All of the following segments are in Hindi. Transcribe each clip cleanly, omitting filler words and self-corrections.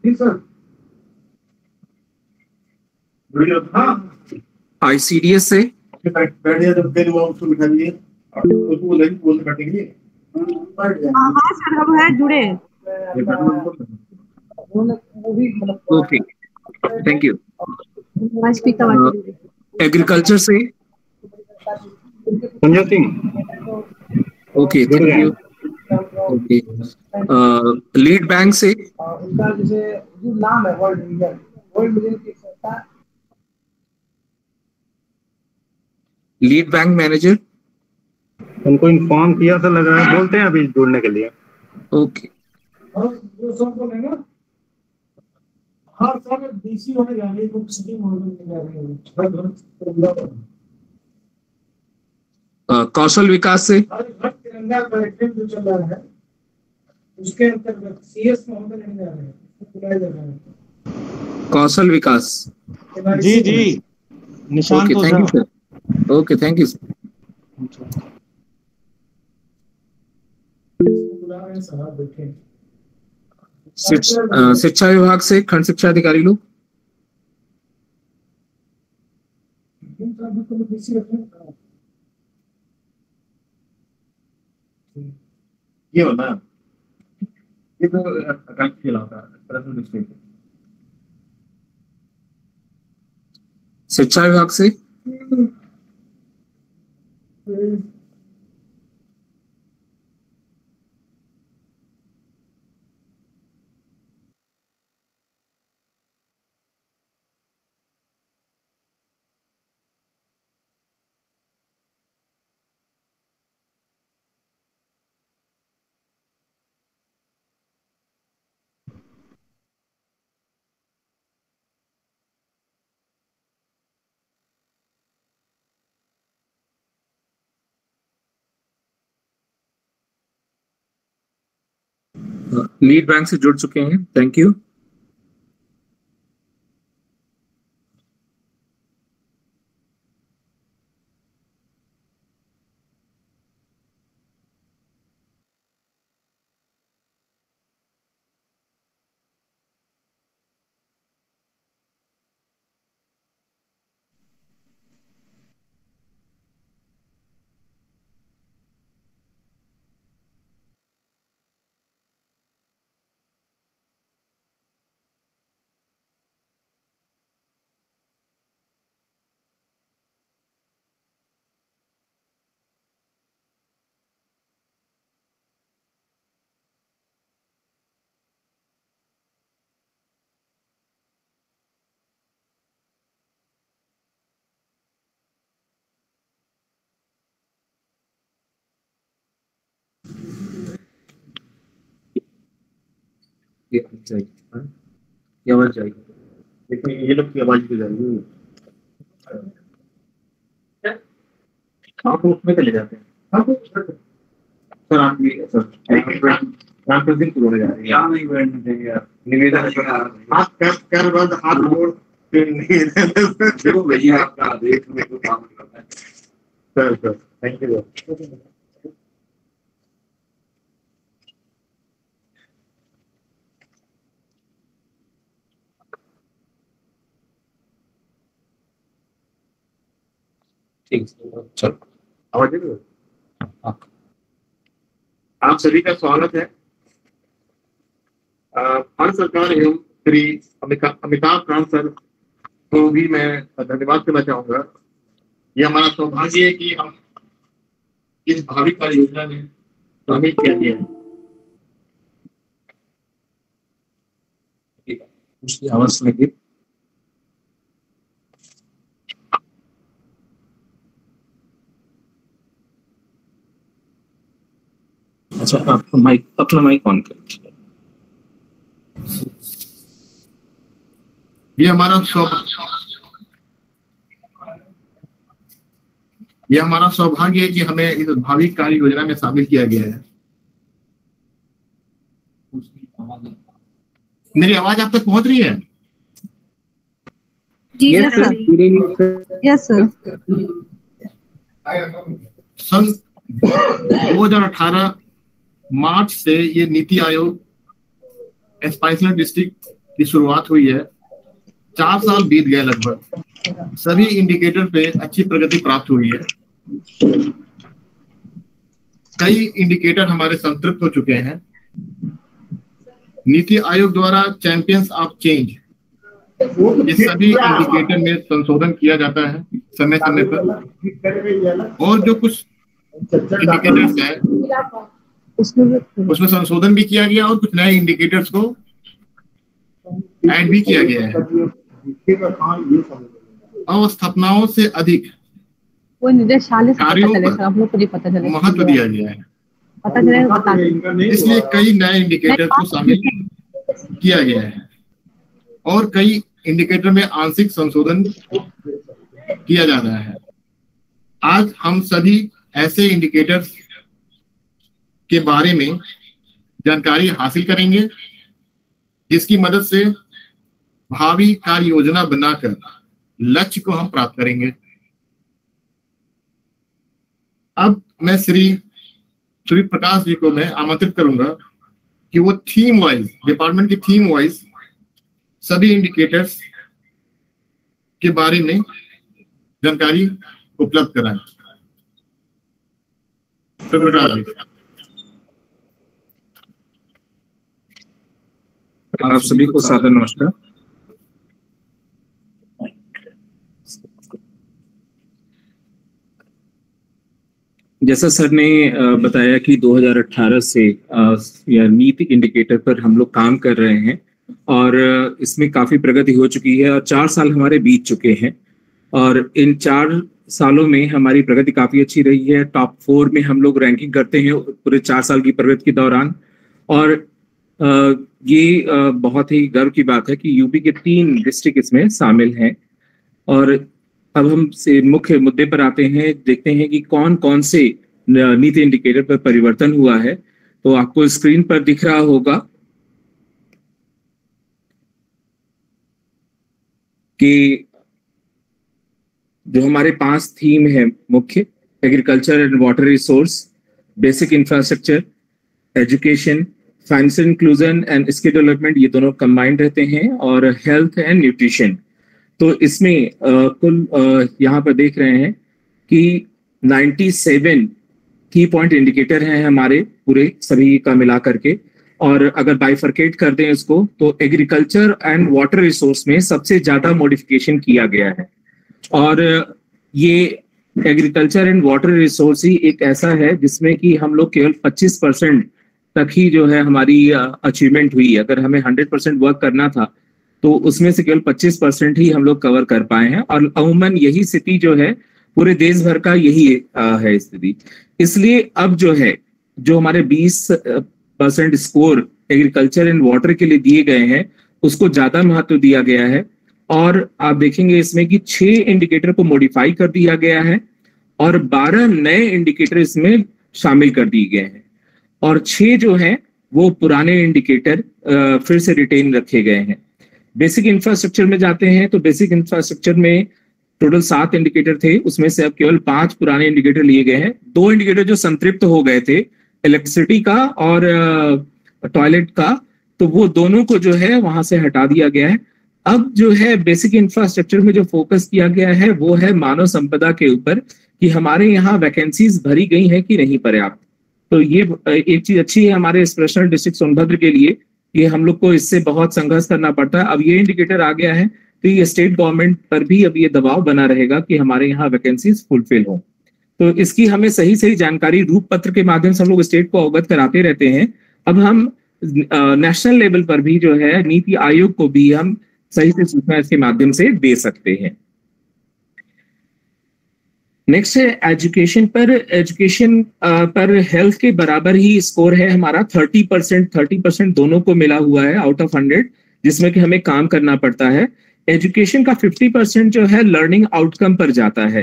जी सर। ICDS से बैठ जाए जब फिर वो उसको बिठा दिए उसको बोलेंगे बोल काटेंगे। हाँ सर हम हैं जुड़े। Okay thank you. Speaker agriculture से Sanjay Singh okay thank you. Okay lead bank से उनका जैसे जो नाम है वर्ल्ड विजन की संस्था। लीड बैंक मैनेजर उनको इन्फॉर्म किया था, लग रहा है बोलते हैं अभी जुड़ने के लिए। ओके जो सब बोलेगा हर साल डीसी होने जा रही है, वो सिटी होने जा रही है। कौशल विकास से हर तिरंगा कार्यक्रम जो चल रहा है उसके अंतर्गत सीएस महोदय लेने जा रहे हैं, बुलाया जा रहा है। कौशल विकास जी जी Nishant okay thank you sir. Okay thank you बुला रहे हैं साहब बैठे। शिक्षा विभाग से खंड शिक्षा अधिकारी लोग ये होना ये तो अकाउंट खिलाता है प्रेजेंट डिस्ट्रिक्ट। शिक्षा विभाग से लीड बैंक से जुड़ चुके हैं थैंक यू। ये आवाज जाएगी लेकिन ये लोग की आवाज भी जाएगी। आप उसमें चले जाते हैं। सर आप भी सर राम दिन को बोले जा रहे हैं। यहाँ नहीं बैठने देंगे यार। निवेदन हाथ कर बंद हाथ जोड़ फिर निवेदन देखो भैया आपका आदेश में तो काम करना है। Sir thank you. ठीक चलो आवाज नहीं आप सभी का स्वागत है। भारत सरकार एवं श्री अमिताभ कांत सर को भी मैं धन्यवाद करना चाहूंगा। ये हमारा सौभाग्य है कि हम इस भावी कार्य योजना में शामिल किया गया है। उसकी आवाज लगी। अच्छा आप अपना माइक ऑन करें। ये हमारा सौभाग्य है कि हमें इस भावी कार्य योजना में शामिल किया गया है। मेरी आवाज आप तक पहुंच रही है? जी सर। Yes sir. सन 2018 मार्च से ये नीति आयोग एस्पाइरेशनल डिस्ट्रिक्ट की शुरुआत हुई है। 4 साल बीत गए लगभग, सभी इंडिकेटर पे अच्छी प्रगति प्राप्त हुई है। कई इंडिकेटर हमारे संतृप्त हो चुके हैं। नीति आयोग द्वारा चैंपियंस ऑफ चेंज, ये सभी इंडिकेटर में संशोधन किया जाता है समय समय पर, और जो कुछ इंडिकेटर्स हैं उसमें संशोधन भी किया गया और कुछ नए इंडिकेटर्स को ऐड भी किया गया है। अवस्थापनाओं से अधिक वो निदेशालय से कार्यों पता चलेगा, पर आप लोग को नहीं पता चलेगा, महत्व दिया गया है, पता चलेगा बता देंगे। इसलिए कई नए इंडिकेटर को शामिल किया गया है और कई इंडिकेटर में आंशिक संशोधन किया जा रहा है। आज हम सभी ऐसे इंडिकेटर्स के बारे में जानकारी हासिल करेंगे जिसकी मदद से भावी कार्य योजना बनाकर लक्ष्य को हम प्राप्त करेंगे। अब मैं श्री सूर्य प्रकाश जी को मैं आमंत्रित करूंगा कि वो थीम वाइज, डिपार्टमेंट की थीम वाइज सभी इंडिकेटर्स के बारे में जानकारी उपलब्ध कराएं। आप सभी को सादर नमस्कार। जैसा सर ने बताया कि 2018 से या नीति इंडिकेटर पर हम लोग काम कर रहे हैं और इसमें काफी प्रगति हो चुकी है और 4 साल हमारे बीत चुके हैं और इन 4 सालों में हमारी प्रगति काफी अच्छी रही है। टॉप 4 में हम लोग रैंकिंग करते हैं पूरे 4 साल की प्रगति के दौरान और ये बहुत ही गर्व की बात है कि यूपी के 3 डिस्ट्रिक्ट इसमें शामिल हैं। और अब हम से मुख्य मुद्दे पर आते हैं, देखते हैं कि कौन कौन से नीति इंडिकेटर पर परिवर्तन हुआ है। तो आपको स्क्रीन पर दिख रहा होगा कि जो हमारे 5 थीम है मुख्य, agriculture and water resource, basic infrastructure, education, financial inclusion and skill development, ये दोनों कंबाइंड रहते हैं, और हेल्थ एंड न्यूट्रिशन। तो इसमें कुल यहाँ पर देख रहे हैं कि 97 की पॉइंट इंडिकेटर हैं हमारे पूरे सभी का मिला करके। और अगर बाइफरकेट कर दें इसको तो एग्रीकल्चर एंड वाटर रिसोर्स में सबसे ज्यादा मॉडिफिकेशन किया गया है। और ये एग्रीकल्चर एंड वाटर रिसोर्स ही एक ऐसा है जिसमें कि हम लोग केवल 25% तक ही जो है हमारी अचीवमेंट हुई। अगर हमें 100% वर्क करना था तो उसमें से केवल 25% ही हम लोग कवर कर पाए हैं। और अमूमन यही स्थिति जो है पूरे देश भर का यही है स्थिति। इसलिए अब जो है जो हमारे 20% स्कोर एग्रीकल्चर एंड वाटर के लिए दिए गए हैं उसको ज्यादा महत्व दिया गया है। और आप देखेंगे इसमें कि 6 इंडिकेटर को मॉडिफाई कर दिया गया है और 12 नए इंडिकेटर इसमें शामिल कर दिए गए हैं और 6 जो हैं वो पुराने इंडिकेटर फिर से रिटेन रखे गए हैं। बेसिक इंफ्रास्ट्रक्चर में जाते हैं तो बेसिक इंफ्रास्ट्रक्चर में टोटल 7 इंडिकेटर थे, उसमें से अब केवल 5 पुराने इंडिकेटर लिए गए हैं। 2 इंडिकेटर जो संतृप्त हो गए थे, इलेक्ट्रिसिटी का और टॉयलेट का, तो वो दोनों को जो है वहां से हटा दिया गया है। अब जो है बेसिक इंफ्रास्ट्रक्चर में जो फोकस किया गया है वो है मानव संपदा के ऊपर कि हमारे यहाँ वैकेंसीज भरी गई हैं कि नहीं पर्याप्त। तो ये एक चीज अच्छी है हमारे स्पेशल डिस्ट्रिक्ट सोनभद्र के लिए, ये हम लोग को इससे बहुत संघर्ष करना पड़ता है। अब ये इंडिकेटर आ गया है तो ये स्टेट गवर्नमेंट पर भी अब ये दबाव बना रहेगा कि हमारे यहाँ वैकेंसीज फुलफिल हो। तो इसकी हमें सही सही जानकारी रूप पत्र के माध्यम से हम लोग स्टेट को अवगत कराते रहते हैं। अब हम नेशनल लेवल पर भी जो है नीति आयोग को भी हम सही से सूचना इसके माध्यम से दे सकते हैं। नेक्स्ट है एजुकेशन पर। एजुकेशन पर हेल्थ के बराबर ही स्कोर है हमारा, 30% दोनों को मिला हुआ है आउट ऑफ 100, जिसमें कि हमें काम करना पड़ता है। एजुकेशन का 50% जो है लर्निंग आउटकम पर जाता है,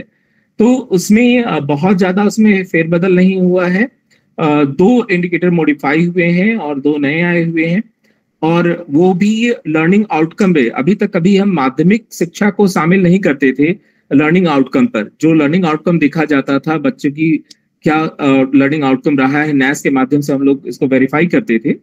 तो उसमें बहुत ज्यादा उसमें फेरबदल नहीं हुआ है। 2 इंडिकेटर मॉडिफाई हुए हैं और 2 नए आए हुए हैं, और वो भी लर्निंग आउटकम पे। अभी तक कभी हम माध्यमिक शिक्षा को शामिल नहीं करते थे लर्निंग आउटकम पर। जो लर्निंग आउटकम देखा जाता था बच्चों की क्या लर्निंग आउटकम रहा है, नैस के माध्यम से हम लोग इसको वेरीफाई करते थे।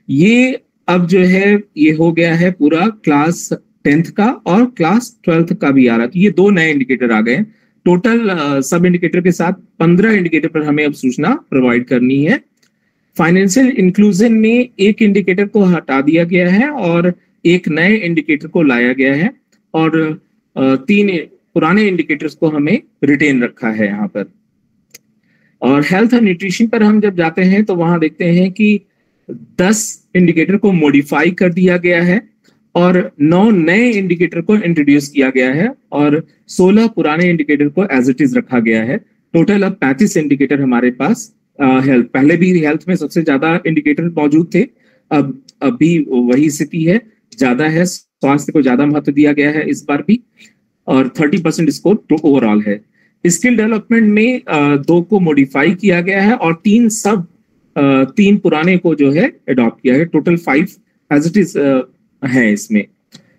ये अब जो है ये हो गया है पूरा क्लास 10th का और क्लास 12th का भी आ रहा है। तो ये दो नए इंडिकेटर आ गए हैं। टोटल सब इंडिकेटर के साथ 15 इंडिकेटर पर हमें अब सूचना प्रोवाइड करनी है। फाइनेंशियल इंक्लूजन में एक इंडिकेटर को हटा दिया गया है और एक नए इंडिकेटर को लाया गया है, और 3 पुराने इंडिकेटर्स को हमें रिटेन रखा है यहाँ पर। और हेल्थ और न्यूट्रिशन पर हम जब जाते हैं तो वहां देखते हैं कि 10 इंडिकेटर को मॉडिफाई कर दिया गया है और 9 नए इंडिकेटर को इंट्रोड्यूस किया गया है और 16 पुराने इंडिकेटर को एज इट इज रखा गया है। टोटल अब 35 इंडिकेटर हमारे पास हेल्थ, पहले भी हेल्थ में सबसे ज्यादा इंडिकेटर मौजूद थे, अब भी वही स्थिति है, ज्यादा है, स्वास्थ्य को ज्यादा महत्व दिया गया है इस बार भी, और 30% स्कोर तो ओवरऑल है। स्किल डेवलपमेंट में 2 को मॉडिफाई किया गया है और 3 पुराने को जो है अडॉप्ट किया है। टोटल 5 एज इट इज है इसमें।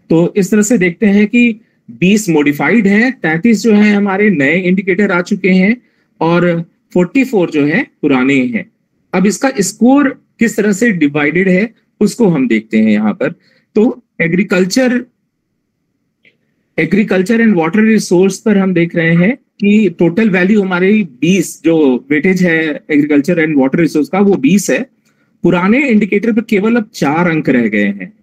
तो इस तरह से देखते हैं कि 20 मॉडिफाइड हैं, 33 जो है हमारे नए इंडिकेटर आ चुके हैं और 44 जो है पुराने हैं। अब इसका स्कोर किस तरह से डिवाइडेड है उसको हम देखते हैं यहाँ पर। तो एग्रीकल्चर एंड वाटर रिसोर्स पर हम देख रहे हैं कि टोटल वैल्यू हमारी 20 जो वेटेज है एग्रीकल्चर एंड वाटर रिसोर्स का वो 20 है। पुराने इंडिकेटर पर केवल अब 4 अंक रह गए हैं।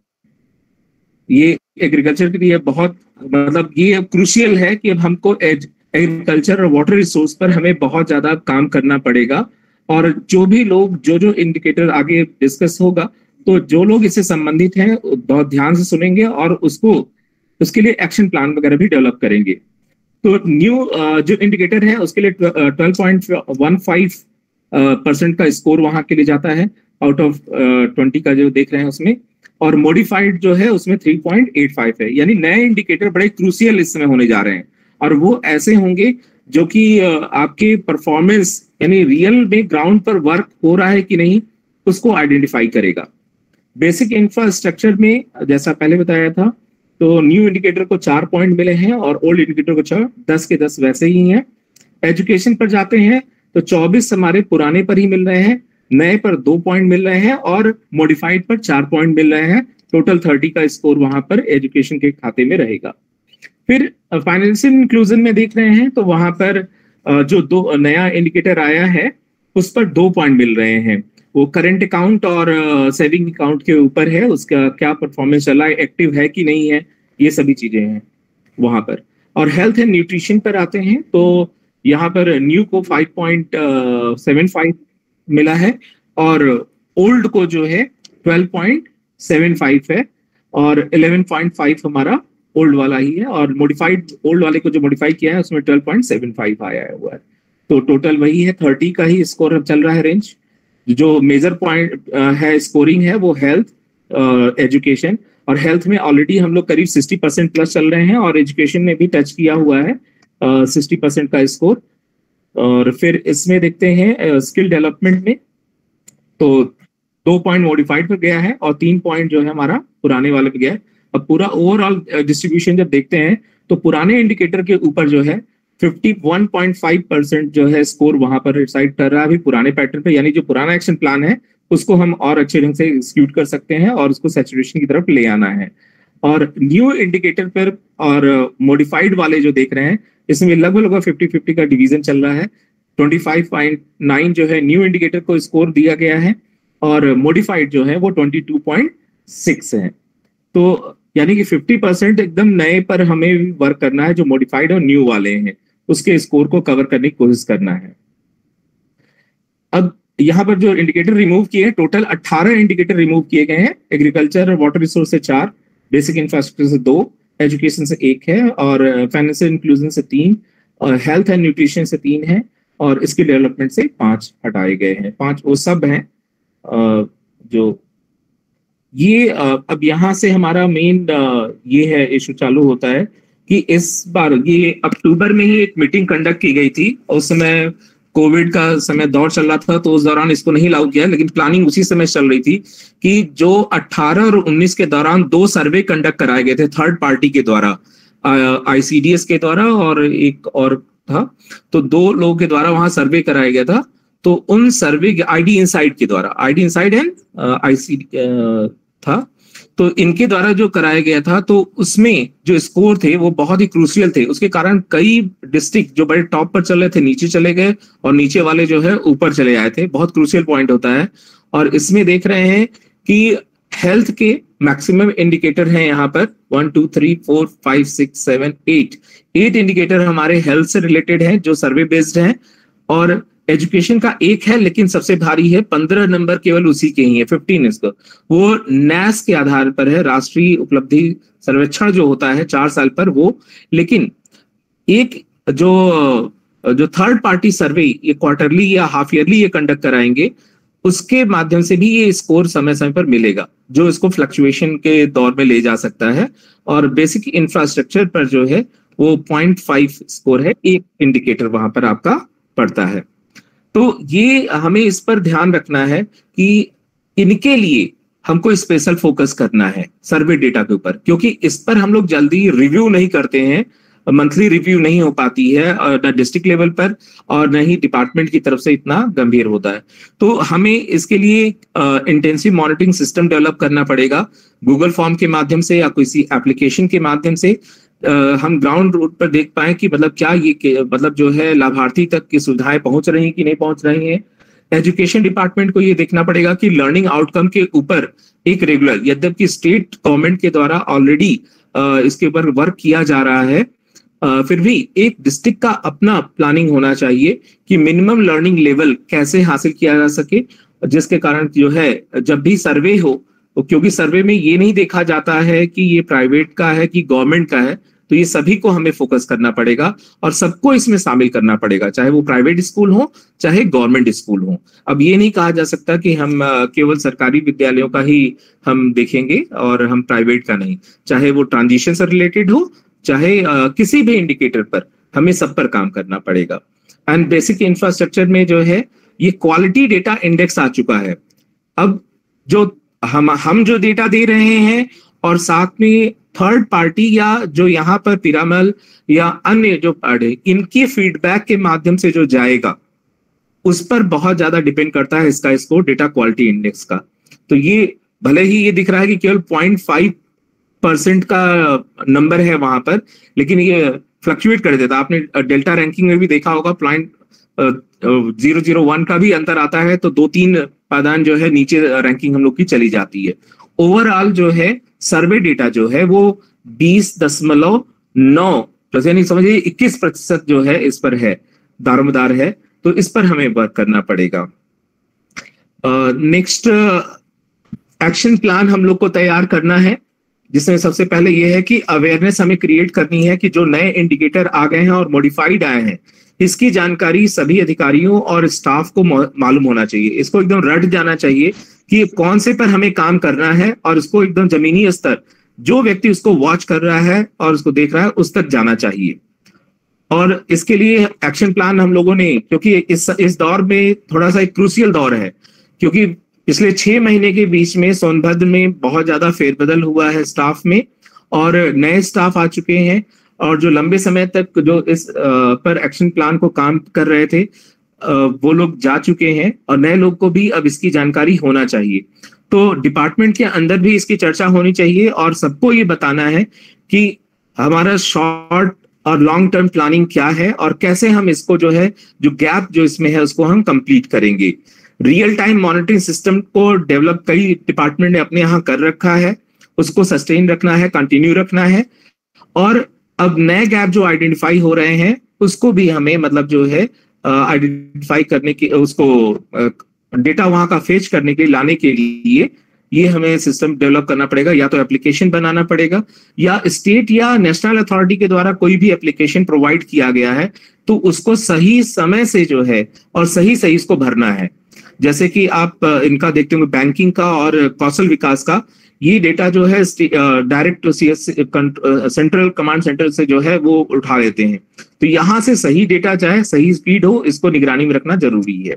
ये एग्रीकल्चर के लिए बहुत मतलब ये क्रूशियल है कि अब हमको एग्रीकल्चर और वाटर रिसोर्स पर हमें बहुत ज्यादा काम करना पड़ेगा। और जो भी लोग जो इंडिकेटर आगे डिस्कस होगा तो जो लोग इससे संबंधित हैं बहुत ध्यान से सुनेंगे और उसके लिए एक्शन प्लान वगैरह भी डेवलप करेंगे। तो न्यू जो इंडिकेटर है उसके लिए 12.15% का स्कोर वहां के लिए जाता है आउट ऑफ 20 का जो देख रहे हैं उसमें, और मॉडिफाइड जो है उसमें 3.85 है। यानी नए इंडिकेटर बड़े क्रूशियल इस समय होने जा रहे हैं और वो ऐसे होंगे जो कि आपके परफॉर्मेंस यानी रियल में ग्राउंड पर वर्क हो रहा है कि नहीं उसको आइडेंटिफाई करेगा। बेसिक इंफ्रास्ट्रक्चर में जैसा पहले बताया था तो न्यू इंडिकेटर को 4 पॉइंट मिले हैं और ओल्ड इंडिकेटर को 10 के 10 वैसे ही हैं। एजुकेशन पर जाते हैं तो 24 हमारे पुराने पर ही मिल रहे हैं, नए पर 2 पॉइंट मिल रहे हैं और मॉडिफाइड पर 4 पॉइंट मिल रहे हैं। टोटल 30 का स्कोर वहां पर एजुकेशन के खाते में रहेगा। फिर फाइनेंशियल इंक्लूजन में देख रहे हैं तो वहां पर जो 2 नया इंडिकेटर आया है उस पर 2 पॉइंट मिल रहे हैं। वो करंट अकाउंट और सेविंग अकाउंट के ऊपर है, उसका क्या परफॉर्मेंस चला है, एक्टिव है कि नहीं है, ये सभी चीजें हैं वहां पर। और हेल्थ एंड न्यूट्रिशन पर आते हैं तो यहाँ पर न्यू को 5.75 मिला है और ओल्ड को जो है 12.75 है और 11.5 हमारा ओल्ड वाला ही है और मॉडिफाइड ओल्ड वाले को जो मॉडिफाई किया है उसमें 12.75 आया हुआ है। तो टोटल वही है, 30 का ही स्कोर अब चल रहा है रेंज। जो मेजर पॉइंट है स्कोरिंग है वो हेल्थ, एजुकेशन, और हेल्थ में ऑलरेडी हम लोग करीब 60% प्लस चल रहे हैं और एजुकेशन में भी टच किया हुआ है 60% का स्कोर। और फिर इसमें देखते हैं स्किल डेवलपमेंट में तो 2 पॉइंट मॉडिफाइड पर गया है और 3 पॉइंट जो है हमारा पुराने वाले पे गया है। अब पूरा ओवरऑल डिस्ट्रीब्यूशन जब देखते हैं तो पुराने इंडिकेटर के ऊपर जो है 51.5% जो है स्कोर वहां पर रिसाइड कर रहा है अभी पुराने पैटर्न पे, यानी जो पुराना एक्शन प्लान है उसको हम और अच्छे ढंग से एग्जीक्यूट कर सकते हैं और उसको सैचुरेशन की तरफ ले आना है। और न्यू इंडिकेटर पर और मॉडिफाइड वाले जो देख रहे हैं इसमें लगभग 50-50 का डिवीजन चल रहा है। 25.9 जो है न्यू इंडिकेटर को स्कोर दिया गया है और मॉडिफाइड जो है वो 22.6 है। तो यानी कि 50% एकदम नए पर हमें वर्क करना है, जो मॉडिफाइड और न्यू वाले हैं उसके स्कोर को कवर करने की कोशिश करना है। अब यहाँ पर जो इंडिकेटर रिमूव किए हैं टोटल 18 इंडिकेटर रिमूव किए गए हैं। एग्रीकल्चर और वाटर रिसोर्स से 4, बेसिक इंफ्रास्ट्रक्चर से 2, एजुकेशन से 1 है और फाइनेंशियल इंक्लूजन से 3 और हेल्थ एंड न्यूट्रिशन से 3 है और स्किल डेवलपमेंट से 5 हटाए गए हैं। 5 वो सब हैं जो ये अब यहाँ से हमारा मेन ये है इशू चालू होता है कि इस बार ये अक्टूबर में ही एक मीटिंग कंडक्ट की गई थी, उस समय कोविड का समय दौर चल रहा था तो उस दौरान इसको नहीं लागू किया, लेकिन प्लानिंग उसी समय चल रही थी कि जो 18 और 19 के दौरान 2 सर्वे कंडक्ट कराए गए थे थर्ड पार्टी के द्वारा, ICDS के द्वारा और एक और था, तो 2 लोगों के द्वारा वहां सर्वे कराया गया था। तो उन सर्वे ID इनसाइड के द्वारा, ID इनसाइड एंड था, तो इनके द्वारा जो कराया गया था, तो उसमें जो स्कोर थे वो बहुत ही क्रूशियल थे। उसके कारण कई डिस्ट्रिक्ट जो बड़े टॉप पर चल रहे थे नीचे चले गए, और नीचे वाले जो है ऊपर चले आए थे। बहुत क्रूशियल पॉइंट होता है। और इसमें देख रहे हैं कि हेल्थ के मैक्सिमम इंडिकेटर हैं यहाँ पर 1 2 3 4 5 6 7 8 इंडिकेटर हमारे हेल्थ से रिलेटेड हैं जो सर्वे बेस्ड हैं। और एजुकेशन का एक है, लेकिन सबसे भारी है, 15 नंबर केवल उसी के ही है, 15 इसको, वो नैस के आधार पर है, राष्ट्रीय उपलब्धि सर्वेक्षण जो होता है 4 साल पर वो। लेकिन एक जो थर्ड पार्टी सर्वे ये क्वार्टरली या हाफ ईयरली ये कंडक्ट कराएंगे, उसके माध्यम से भी ये स्कोर समय समय पर मिलेगा, जो इसको फ्लक्चुएशन के दौर में ले जा सकता है। और बेसिक इंफ्रास्ट्रक्चर पर जो है वो 0.5 स्कोर है, एक इंडिकेटर वहां पर आपका पड़ता है। तो ये हमें इस पर ध्यान रखना है कि इनके लिए हमको स्पेशल फोकस करना है सर्वे डेटा के ऊपर, क्योंकि इस पर हम लोग जल्दी रिव्यू नहीं करते हैं, मंथली रिव्यू नहीं हो पाती है न डिस्ट्रिक्ट लेवल पर और न ही डिपार्टमेंट की तरफ से इतना गंभीर होता है। तो हमें इसके लिए इंटेंसिव मॉनिटरिंग सिस्टम डेवलप करना पड़ेगा, गूगल फॉर्म के माध्यम से या किसी एप्लीकेशन के माध्यम से हम ग्राउंड रूट पर देख पाए कि मतलब क्या ये मतलब जो है लाभार्थी तक की सुविधाएं पहुंच रही हैं कि नहीं पहुंच रही हैं। एजुकेशन डिपार्टमेंट को ये देखना पड़ेगा कि लर्निंग आउटकम के ऊपर एक रेगुलर, यद्यपि स्टेट गवर्नमेंट के द्वारा ऑलरेडी इसके ऊपर वर्क किया जा रहा है, फिर भी एक डिस्ट्रिक्ट का अपना प्लानिंग होना चाहिए कि मिनिमम लर्निंग लेवल कैसे हासिल किया जा सके, जिसके कारण जो है जब भी सर्वे हो, क्योंकि सर्वे में ये नहीं देखा जाता है कि ये प्राइवेट का है कि गवर्नमेंट का है, तो ये सभी को हमें फोकस करना पड़ेगा और सबको इसमें शामिल करना पड़ेगा, चाहे वो प्राइवेट स्कूल हो चाहे गवर्नमेंट स्कूल हो। अब ये नहीं कहा जा सकता कि हम केवल सरकारी विद्यालयों का ही हम देखेंगे और हम प्राइवेट का नहीं, चाहे वो ट्रांजिशन से रिलेटेड हो चाहे किसी भी इंडिकेटर पर हमें सब पर काम करना पड़ेगा। एंड बेसिक इंफ्रास्ट्रक्चर में जो है ये क्वालिटी डेटा इंडेक्स आ चुका है। अब जो हम जो डेटा दे रहे हैं और साथ में थर्ड पार्टी या जो यहाँ पर पिरामल या अन्य जो पार्टी, इनकी फीडबैक के माध्यम से जो जाएगा उस पर बहुत ज्यादा डिपेंड करता है इसका स्कोर डेटा क्वालिटी इंडेक्स का। तो ये भले ही ये दिख रहा है कि केवल 0.5% का नंबर है वहां पर, लेकिन ये फ्लक्चुएट कर देता है। आपने डेल्टा रैंकिंग में भी देखा होगा 0.001 का भी अंतर आता है, तो 2-3 पायदान जो है नीचे रैंकिंग हम लोग की चली जाती है। ओवरऑल जो है सर्वे डेटा जो है वो 20.9% यानी समझिए 21% जो है इस पर है, दारोमदार है, तो इस पर हमें वर्क करना पड़ेगा। नेक्स्ट एक्शन प्लान हम लोग को तैयार करना है, जिसमें सबसे पहले यह है कि अवेयरनेस हमें क्रिएट करनी है कि जो नए इंडिकेटर आ गए हैं और मॉडिफाइड आए हैं, इसकी जानकारी सभी अधिकारियों और स्टाफ को मालूम होना चाहिए। इसको एकदम रट जाना चाहिए कि कौन से पर हमें काम करना है, और इसको एकदम जमीनी स्तर जो व्यक्ति उसको वॉच कर रहा है और उसको देख रहा है उस तक जाना चाहिए। और इसके लिए एक्शन प्लान हम लोगों ने, क्योंकि इस दौर में थोड़ा सा एक क्रूशियल दौर है, क्योंकि पिछले 6 महीने के बीच में सोनभद्र में बहुत ज्यादा फेरबदल हुआ है स्टाफ में, और नए स्टाफ आ चुके हैं, और जो लंबे समय तक जो इस पर एक्शन प्लान को काम कर रहे थे वो लोग जा चुके हैं, और नए लोग को भी अब इसकी जानकारी होना चाहिए। तो डिपार्टमेंट के अंदर भी इसकी चर्चा होनी चाहिए और सबको ये बताना है कि हमारा शॉर्ट और लॉन्ग टर्म प्लानिंग क्या है और कैसे हम इसको जो है जो गैप जो इसमें है उसको हम कंप्लीट करेंगे। रियल टाइम मॉनिटरिंग सिस्टम को डेवलप कई डिपार्टमेंट ने अपने यहाँ कर रखा है, उसको सस्टेन रखना है, कंटिन्यू रखना है, और अब नए गैप जो आइडेंटिफाई हो रहे हैं उसको भी हमें मतलब जो है आइडेंटिफाई करने की, उसको डेटा वहां का फेच करने के लिए लाने के लिए ये हमें सिस्टम डेवलप करना पड़ेगा। या तो एप्लीकेशन बनाना पड़ेगा, या स्टेट या नेशनल अथॉरिटी के द्वारा कोई भी एप्लीकेशन प्रोवाइड किया गया है तो उसको सही समय से जो है और सही सही इसको भरना है। जैसे कि आप इनका देखते होंगे बैंकिंग का और कौशल विकास का, ये डेटा जो है डायरेक्ट सेंट्रल कमांड सेंटर से जो है वो उठा लेते हैं, तो यहाँ से सही डेटा जाए, सही स्पीड हो, इसको निगरानी में रखना जरूरी है।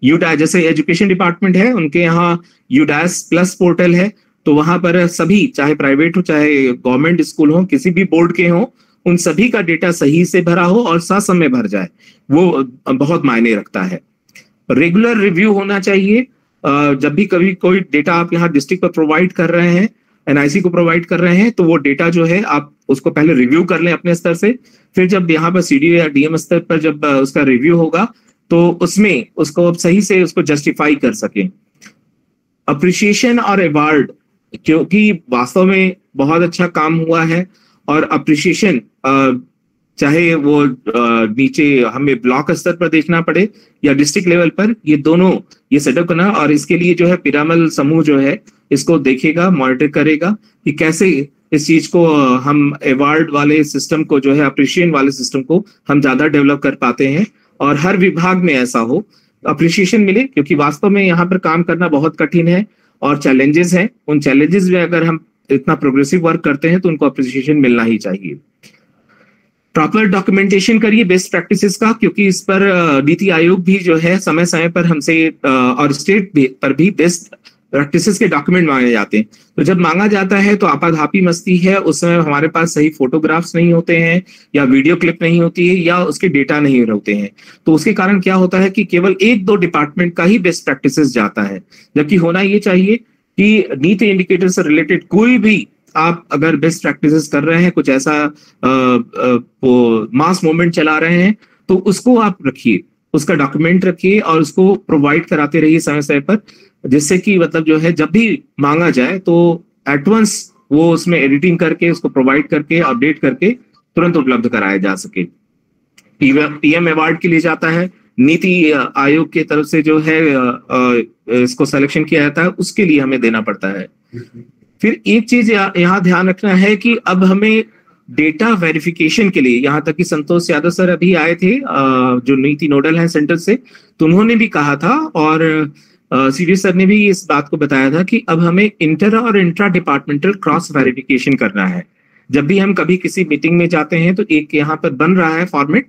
यूडाइस जैसे एजुकेशन डिपार्टमेंट है, उनके यहाँ यूडाइस प्लस पोर्टल है, तो वहां पर सभी चाहे प्राइवेट हो चाहे गवर्नमेंट स्कूल हो, किसी भी बोर्ड के हो, उन सभी का डेटा सही से भरा हो और ससमय भर जाए, वो बहुत मायने रखता है। रेगुलर रिव्यू होना चाहिए, जब भी कभी कोई डेटा आप यहाँ डिस्ट्रिक्ट पर प्रोवाइड कर रहे हैं, एनआईसी को प्रोवाइड कर रहे हैं, तो वो डेटा जो है आप उसको पहले रिव्यू कर लें अपने स्तर से। फिर जब यहाँ पर सीडीओ या डीएम स्तर पर जब उसका रिव्यू होगा तो उसमें उसको आप सही से उसको जस्टिफाई कर सकें। अप्रिशिएशन और अवार्ड, क्योंकि वास्तव में बहुत अच्छा काम हुआ है, और अप्रिशिएशन चाहे वो नीचे हमें ब्लॉक स्तर पर देखना पड़े या डिस्ट्रिक्ट लेवल पर, ये दोनों ये सेटअप करना, और इसके लिए जो है पिरामल समूह जो है इसको देखेगा, मॉनिटर करेगा कि कैसे इस चीज को हम अवार्ड वाले सिस्टम को जो है अप्रिशिएशन वाले सिस्टम को हम ज्यादा डेवलप कर पाते हैं और हर विभाग में ऐसा हो, अप्रिशिएशन मिले, क्योंकि वास्तव में यहाँ पर काम करना बहुत कठिन है और चैलेंजेस हैं। उन चैलेंजेस में अगर हम इतना प्रोग्रेसिव वर्क करते हैं तो उनको अप्रिशिएशन मिलना ही चाहिए। प्रॉपर डॉक्यूमेंटेशन करिए बेस्ट प्रैक्टिसेस का, क्योंकि इस पर नीति आयोग भी जो है समय समय पर हमसे और स्टेट पर भी बेस्ट प्रैक्टिसेस के डॉक्यूमेंट मांगे जाते हैं। तो जब मांगा जाता है तो आपाधापी मस्ती है, उस समय हमारे पास सही फोटोग्राफ्स नहीं होते हैं या वीडियो क्लिप नहीं होती है या उसके डेटा नहीं होते हैं। तो उसके कारण क्या होता है कि केवल 1-2 डिपार्टमेंट का ही बेस्ट प्रैक्टिसेस जाता है, जबकि होना ये चाहिए कि नीति इंडिकेटर से रिलेटेड कोई भी आप अगर बेस्ट प्रैक्टिसेस कर रहे हैं, कुछ ऐसा वो मास मूवमेंट चला रहे हैं, तो उसको आप रखिए, उसका डॉक्यूमेंट रखिए और उसको प्रोवाइड कराते रहिए समय समय पर, जिससे कि मतलब जो है जब भी मांगा जाए तो एट वंस वो उसमें एडिटिंग करके उसको प्रोवाइड करके अपडेट करके तुरंत उपलब्ध कराया जा सके। पीएम अवार्ड के लिए जाता है, नीति आयोग की तरफ से जो है इसको सिलेक्शन किया जाता है, उसके लिए हमें देना पड़ता है। फिर एक चीज यहाँ ध्यान रखना है कि अब हमें डेटा वेरिफिकेशन के लिए, यहाँ तक कि संतोष यादव सर अभी आए थे जो नीति नोडल हैं सेंटर से, तो उन्होंने भी कहा था और सीडी सर ने भी इस बात को बताया था कि अब हमें इंटर और इंट्रा डिपार्टमेंटल क्रॉस वेरिफिकेशन करना है। जब भी हम कभी किसी मीटिंग में जाते हैं तो एक यहाँ पर बन रहा है फॉर्मेट,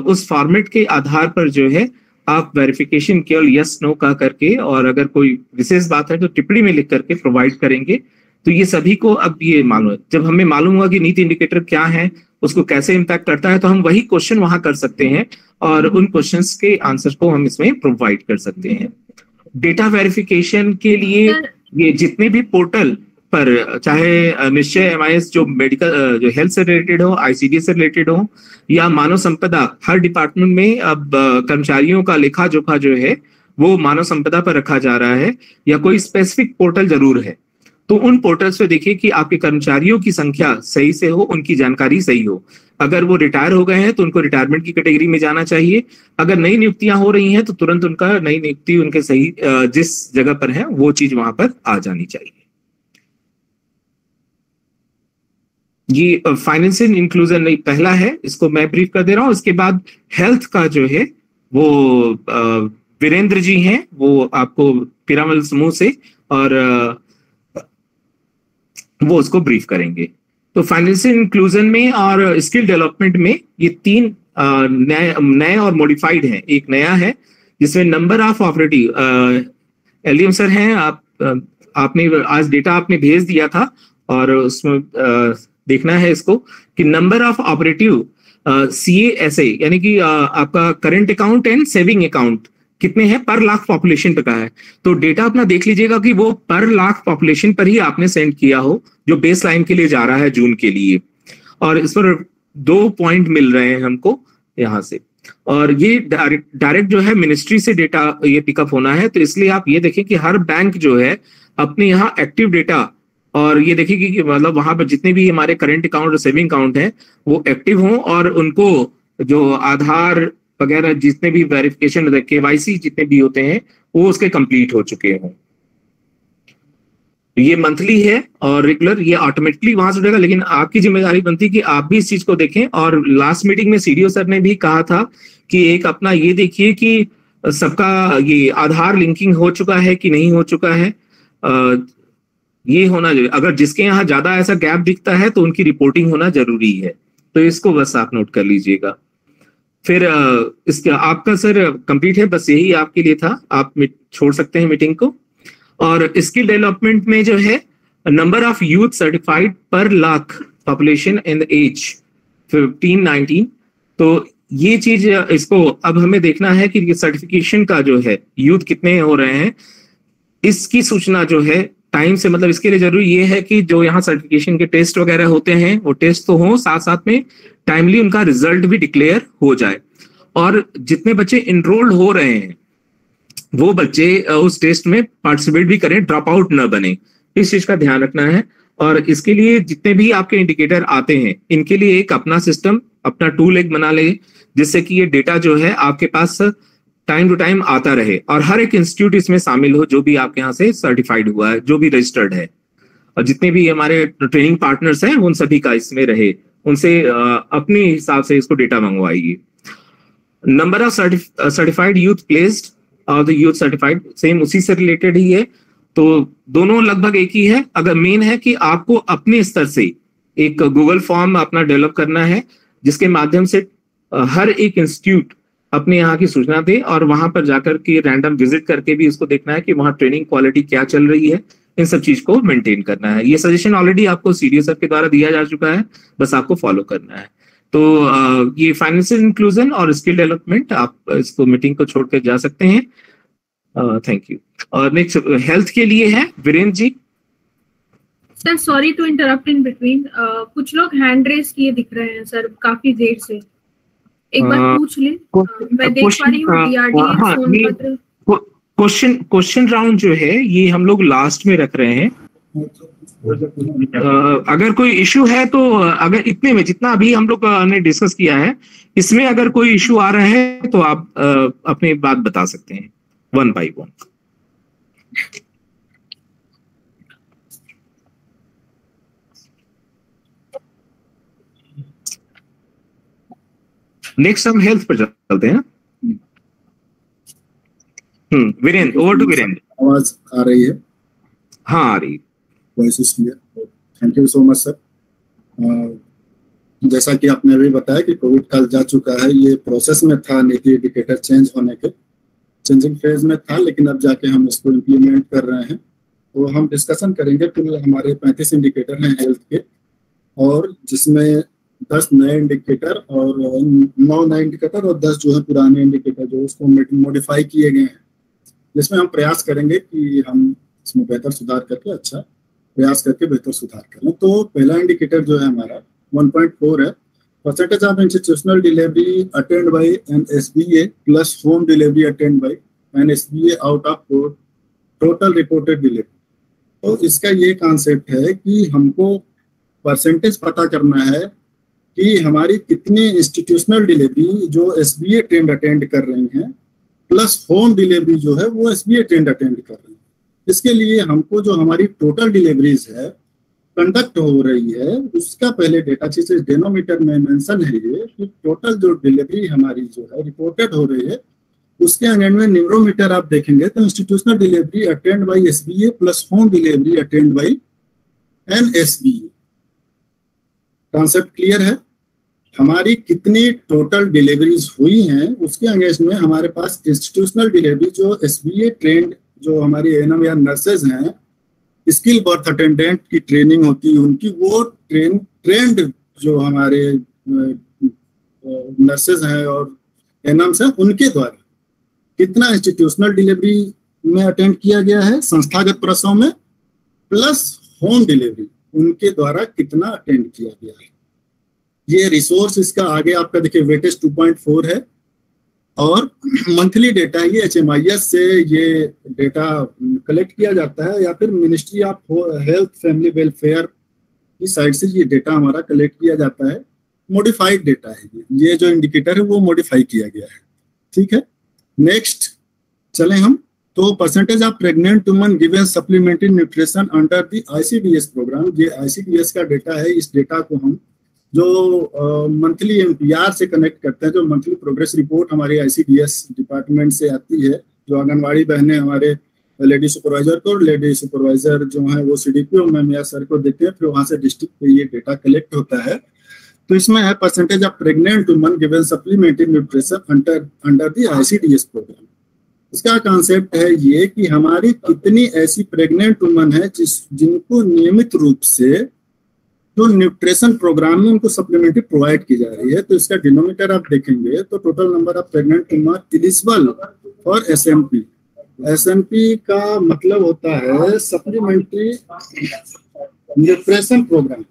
उस फॉर्मेट के आधार पर जो है आप वेरिफिकेशन केवल यस नो का करके, और अगर कोई विशेष बात है तो टिप्पणी में लिख करके प्रोवाइड करेंगे। तो ये सभी को अब ये मालूम है, जब हमें मालूम हुआ कि नीति इंडिकेटर क्या है, उसको कैसे इम्पैक्ट करता है, तो हम वही क्वेश्चन वहां कर सकते हैं और उन क्वेश्चंस के आंसर को हम इसमें प्रोवाइड कर सकते हैं। डेटा वेरिफिकेशन के लिए ये जितने भी पोर्टल पर, चाहे निश्चय एमआईएस जो मेडिकल जो हेल्थ से रिलेटेड हो, आईसीडी से रिलेटेड हो, या मानव संपदा, हर डिपार्टमेंट में अब कर्मचारियों का लेखा जोखा जो है वो मानव संपदा पर रखा जा रहा है, या कोई स्पेसिफिक पोर्टल जरूर है। तो उन पोर्टल्स पे देखिए कि आपके कर्मचारियों की संख्या सही से हो, उनकी जानकारी सही हो। अगर वो रिटायर हो गए हैं तो उनको रिटायरमेंट की कैटेगरी में जाना चाहिए। अगर नई नियुक्तियां हो रही हैं तो तुरंत उनका नई नियुक्ति उनके सही जिस जगह पर है वो चीज वहां पर आ जानी चाहिए। ये फाइनेंशियल इंक्लूजन नहीं पहला है, इसको मैं ब्रीफ कर दे रहा हूं। इसके बाद हेल्थ का जो है वो वीरेंद्र जी हैं, वो आपको पिरामल समूह से, और वो उसको ब्रीफ करेंगे। तो फाइनेंशियल इंक्लूजन में और स्किल डेवलपमेंट में ये 3 नए और मॉडिफाइड हैं। एक नया है जिसमें number of operative, LDM sir हैं, आपने आज डेटा आपने भेज दिया था और उसमें देखना है इसको कि नंबर ऑफ ऑपरेटिव CASA यानी कि आपका current account and saving account कितने हैं पर लाख पॉपुलेशन पे का है। तो डेटा अपना देख लीजिएगा कि वो पर लाख पॉपुलेशन पर ही आपने सेंड किया हो, जो बेस लाइन के लिए जा रहा है जून के लिए। और इस पर 2 पॉइंट मिल रहे हैं हमको यहाँ से, और ये डायरेक्ट जो है मिनिस्ट्री से डेटा ये पिकअप होना है। तो इसलिए आप ये देखें कि हर बैंक जो है अपने यहाँ एक्टिव डेटा, और ये देखिए कि मतलब वहां पर जितने भी हमारे करंट अकाउंट और सेविंग अकाउंट हैं वो एक्टिव हों, और उनको जो आधार वगैरह जितने भी वेरिफिकेशन KYC जितने भी होते हैं वो उसके कंप्लीट हो चुके हों। ये मंथली है और रेगुलर, ये ऑटोमेटिकली वहां से उठेगा, लेकिन आपकी जिम्मेदारी बनती है कि आप भी इस चीज को देखें। और लास्ट मीटिंग में सीडीओ सर ने भी कहा था कि एक अपना ये देखिए कि सबका ये आधार लिंकिंग हो चुका है कि नहीं हो चुका है, ये होना चाहिए। अगर जिसके यहाँ ज्यादा ऐसा गैप दिखता है तो उनकी रिपोर्टिंग होना जरूरी है, तो इसको बस आप नोट कर लीजिएगा। फिर इसका आपका सर कंप्लीट है, बस यही आपके लिए था, आप छोड़ सकते हैं मीटिंग को। और स्किल डेवलपमेंट में जो है नंबर ऑफ यूथ सर्टिफाइड पर lakh population in the age 15-19, तो ये चीज इसको अब हमें देखना है कि ये सर्टिफिकेशन का जो है यूथ कितने हो रहे हैं, इसकी सूचना जो है टाइम से, मतलब इसके लिए जरूरी ये है कि जो यहाँ सर्टिफिकेशन के टेस्ट वगैरह होते हैं वो टेस्ट तो हो, साथ साथ में टाइमली उनका रिजल्ट भी डिक्लेयर हो जाए। और जितने बच्चे इनरोल्ड हो रहे हैं वो बच्चे उस टेस्ट में पार्टिसिपेट भी करें, ड्रॉप आउट न बने, इस चीज का ध्यान रखना है। और इसके लिए जितने भी आपके इंडिकेटर आते हैं इनके लिए एक अपना सिस्टम, अपना टूल एक बना ले, जिससे कि ये डेटा जो है आपके पास टाइम टू टाइम आता रहे और हर एक इंस्टीट्यूट इसमें शामिल हो जो भी आपके यहाँ से सर्टिफाइड हुआ है, जो भी रजिस्टर्ड है, और जितने भी हमारे ट्रेनिंग पार्टनर्स हैं उन सभी का इसमें रहे, उनसे अपने हिसाब से इसको डेटा मंगवाइए। Number of certified youth placed और द यूथ सर्टिफाइड सेम उसी से रिलेटेड ही है, तो दोनों लगभग एक ही है। अगर मेन है कि आपको अपने स्तर से एक गूगल फॉर्म अपना डेवलप करना है जिसके माध्यम से हर एक इंस्टीट्यूट अपने यहाँ की सूचना दे और वहां पर जाकर के रैंडम विजिट करके भी उसको देखना है कि वहाँ ट्रेनिंग क्वालिटी क्या चल रही है, इन सब चीज को मेंटेन करना है। ये सजेशन ऑलरेडी आपको सीडीओ सर के द्वारा दिया जा चुका है, बस आपको फॉलो करना है। तो ये फाइनेंशियल इंक्लूजन और स्किल डेवलपमेंट, आप इसको मीटिंग को छोड़कर जा सकते हैं। Thank you. और नेक्स्ट हेल्थ के लिए है Virendra ji. Sir sorry to interrupt in between, कुछ लोग हैंड रेस किए दिख रहे हैं सर काफी देर से, एक बार पूछ लें। मैं देख पा रही हूँ डीआरडीए सोनभद्र। क्वेश्चन राउंड जो है ये हम लोग लास्ट में रख रहे हैं। अगर कोई इशू है तो अगर इतने में जितना अभी हम लोग ने डिस्कस किया है इसमें अगर कोई इशू आ रहा है तो आप अपनी बात बता सकते हैं वन बाय वन। नेक्स्ट हम हेल्थ पर चलते हैं। Virendra, over to Virendra. आवाज आ रही है? हाँ आ रही। Voice is clear. Thank you so much sir. जैसा कि आपने अभी बताया कि कोविड काल जा चुका है, ये प्रोसेस में था, नीति इंडिकेटर चेंज होने के चेंजिंग फेज में था, लेकिन अब जाके हम इसको इम्प्लीमेंट कर रहे हैं। तो हम डिस्कशन करेंगे कि हमारे 35 इंडिकेटर हैं हेल्थ के, और जिसमें 10 नए इंडिकेटर और 9 नए इंडिकेटर और 10 जो है पुराने इंडिकेटर जो उसको मॉडिफाई किए गए हैं, जिसमें हम प्रयास करेंगे कि हम इसमें बेहतर सुधार करके अच्छा प्रयास करके बेहतर सुधार करें। तो पहला इंडिकेटर जो है हमारा 1.4 है, percentage of institutional delivery attend by an SBA plus home delivery attend by an SBA out of total reported delivery. तो इसका ये कॉन्सेप्ट है कि हमको परसेंटेज पता करना है कि हमारी कितनी इंस्टीट्यूशनल डिलीवरी जो एसबीए ट्रेंड अटेंड कर रही हैं प्लस होम डिलीवरी जो है वो एसबीए ट्रेंड अटेंड कर रही है। इसके लिए हमको जो हमारी टोटल डिलीवरीज है कंडक्ट हो रही है उसका पहले डेटा चीज डेनोमीटर में मेंशन है ये कि टोटल जो डिलीवरी हमारी जो है रिपोर्टेड हो रही है उसके अंदर में न्यूमरोमीटर आप देखेंगे तो institutional delivery attend by SBA plus home delivery attend by an SBA. Concept clear है? हमारी कितनी टोटल डिलीवरीज हुई हैं उसके अंगेज में हमारे पास इंस्टीट्यूशनल डिलीवरी जो एसबीए ट्रेंड जो हमारी एएनएम या नर्सेज हैं, स्किल बर्थ अटेंडेंट की ट्रेनिंग होती है उनकी, वो ट्रेंड जो हमारे नर्सेज हैं और एएनएम्स हैं उनके द्वारा कितना इंस्टीट्यूशनल डिलीवरी में अटेंड किया गया है संस्थागत प्रसव में, प्लस होम डिलीवरी उनके द्वारा कितना अटेंड किया गया है। ये रिसोर्स इसका आगे आपका देखिए वेटेज 2.4 है और मंथली डेटा ये एचएमआईएस से ये डेटा कलेक्ट किया जाता है या फिर ministry of health family welfare की साइड से ये डेटा हमारा कलेक्ट किया जाता है। मॉडिफाइड डेटा है ये जो इंडिकेटर है वो मॉडिफाई किया गया है। ठीक है, नेक्स्ट चलें हम। तो percentage of pregnant woman given supplementary nutrition under the ICDS programme, ये आईसीडीएस का डेटा है। इस डेटा को हम जो मंथली एमपीआर से कनेक्ट करते हैं, जो मंथली प्रोग्रेस रिपोर्ट हमारे आईसीडीएस डिपार्टमेंट से आती है, जो आंगनवाड़ी बहनें हमारे लेडी सुपरवाइजर को और लेडी सुपरवाइजर जो है वो सीडीपीओ मैम या सर को देते हैं, फिर वहां से डिस्ट्रिक्ट पे ये डेटा कलेक्ट होता है। तो इसमें है percentage of pregnant woman given supplementary nutrition under the ICDS programme. इसका कॉन्सेप्ट है ये कि हमारी कितनी ऐसी प्रेग्नेंट वुमन है जिनको नियमित रूप से जो न्यूट्रिशन प्रोग्राम में उनको सप्लीमेंट्री प्रोवाइड की जा रही है। तो इसका डिनोमिनेटर आप देखेंगे तो total number of pregnant women eligible for SMP. SMP का मतलब होता है supplementary nutrition programme.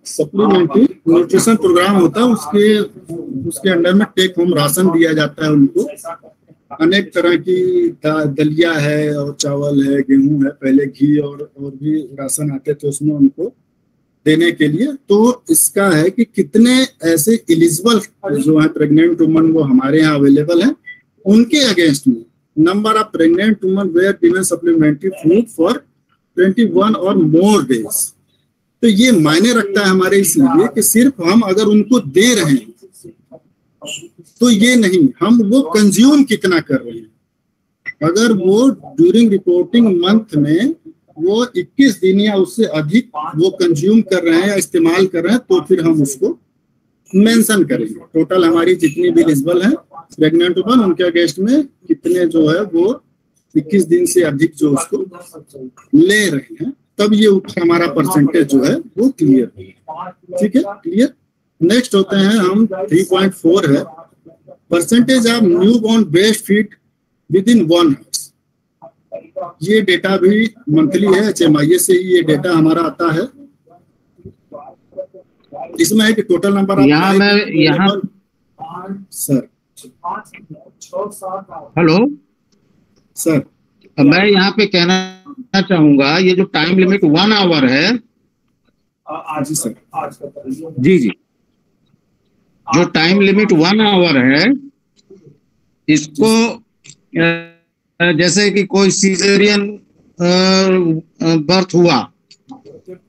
Supplementary nutrition programme होता है, उसके अंडर में टेक होम राशन दिया जाता है उनको। अनेक तरह की दलिया है और चावल है, गेहूं है, पहले घी और भी राशन आते थे उसमें उनको देने के लिए। तो इसका है कि कितने ऐसे एलिजिबल जो है प्रेग्नेंट वुमन वो हमारे यहाँ अवेलेबल है, उनके अगेंस्ट में number of pregnant woman were given supplementary food for 21 और मोर डेज। तो ये मायने रखता है हमारे इसलिए कि सिर्फ हम अगर उनको दे रहे हैं तो ये नहीं, हम वो कंज्यूम कितना कर रहे हैं। अगर वो ड्यूरिंग रिपोर्टिंग मंथ में वो 21 दिन या उससे अधिक वो कंज्यूम कर रहे हैं या इस्तेमाल कर रहे हैं तो फिर हम उसको मेंशन करेंगे। टोटल हमारी जितनी भी एलिजिबल है प्रेग्नेंट वुमन उनके अगेंस्ट में कितने जो है वो 21 दिन से अधिक जो उसको ले रहे हैं, तब ये हमारा परसेंटेज जो है वो क्लियर। ठीक है, क्लियर। नेक्स्ट होते हैं हम 3.4 है percentage of newborn breastfeed within 1 hour. ये डेटा भी मंथली है, HMIA से ही ये डेटा हमारा आता है। इसमें है कि total number sir hello sir, मैं यहाँ पे कहना चाहूंगा ये जो टाइम लिमिट 1 आवर है जी सर, जी जी, जो टाइम लिमिट 1 आवर है इसको जैसे कि कोई सीजरियन बर्थ हुआ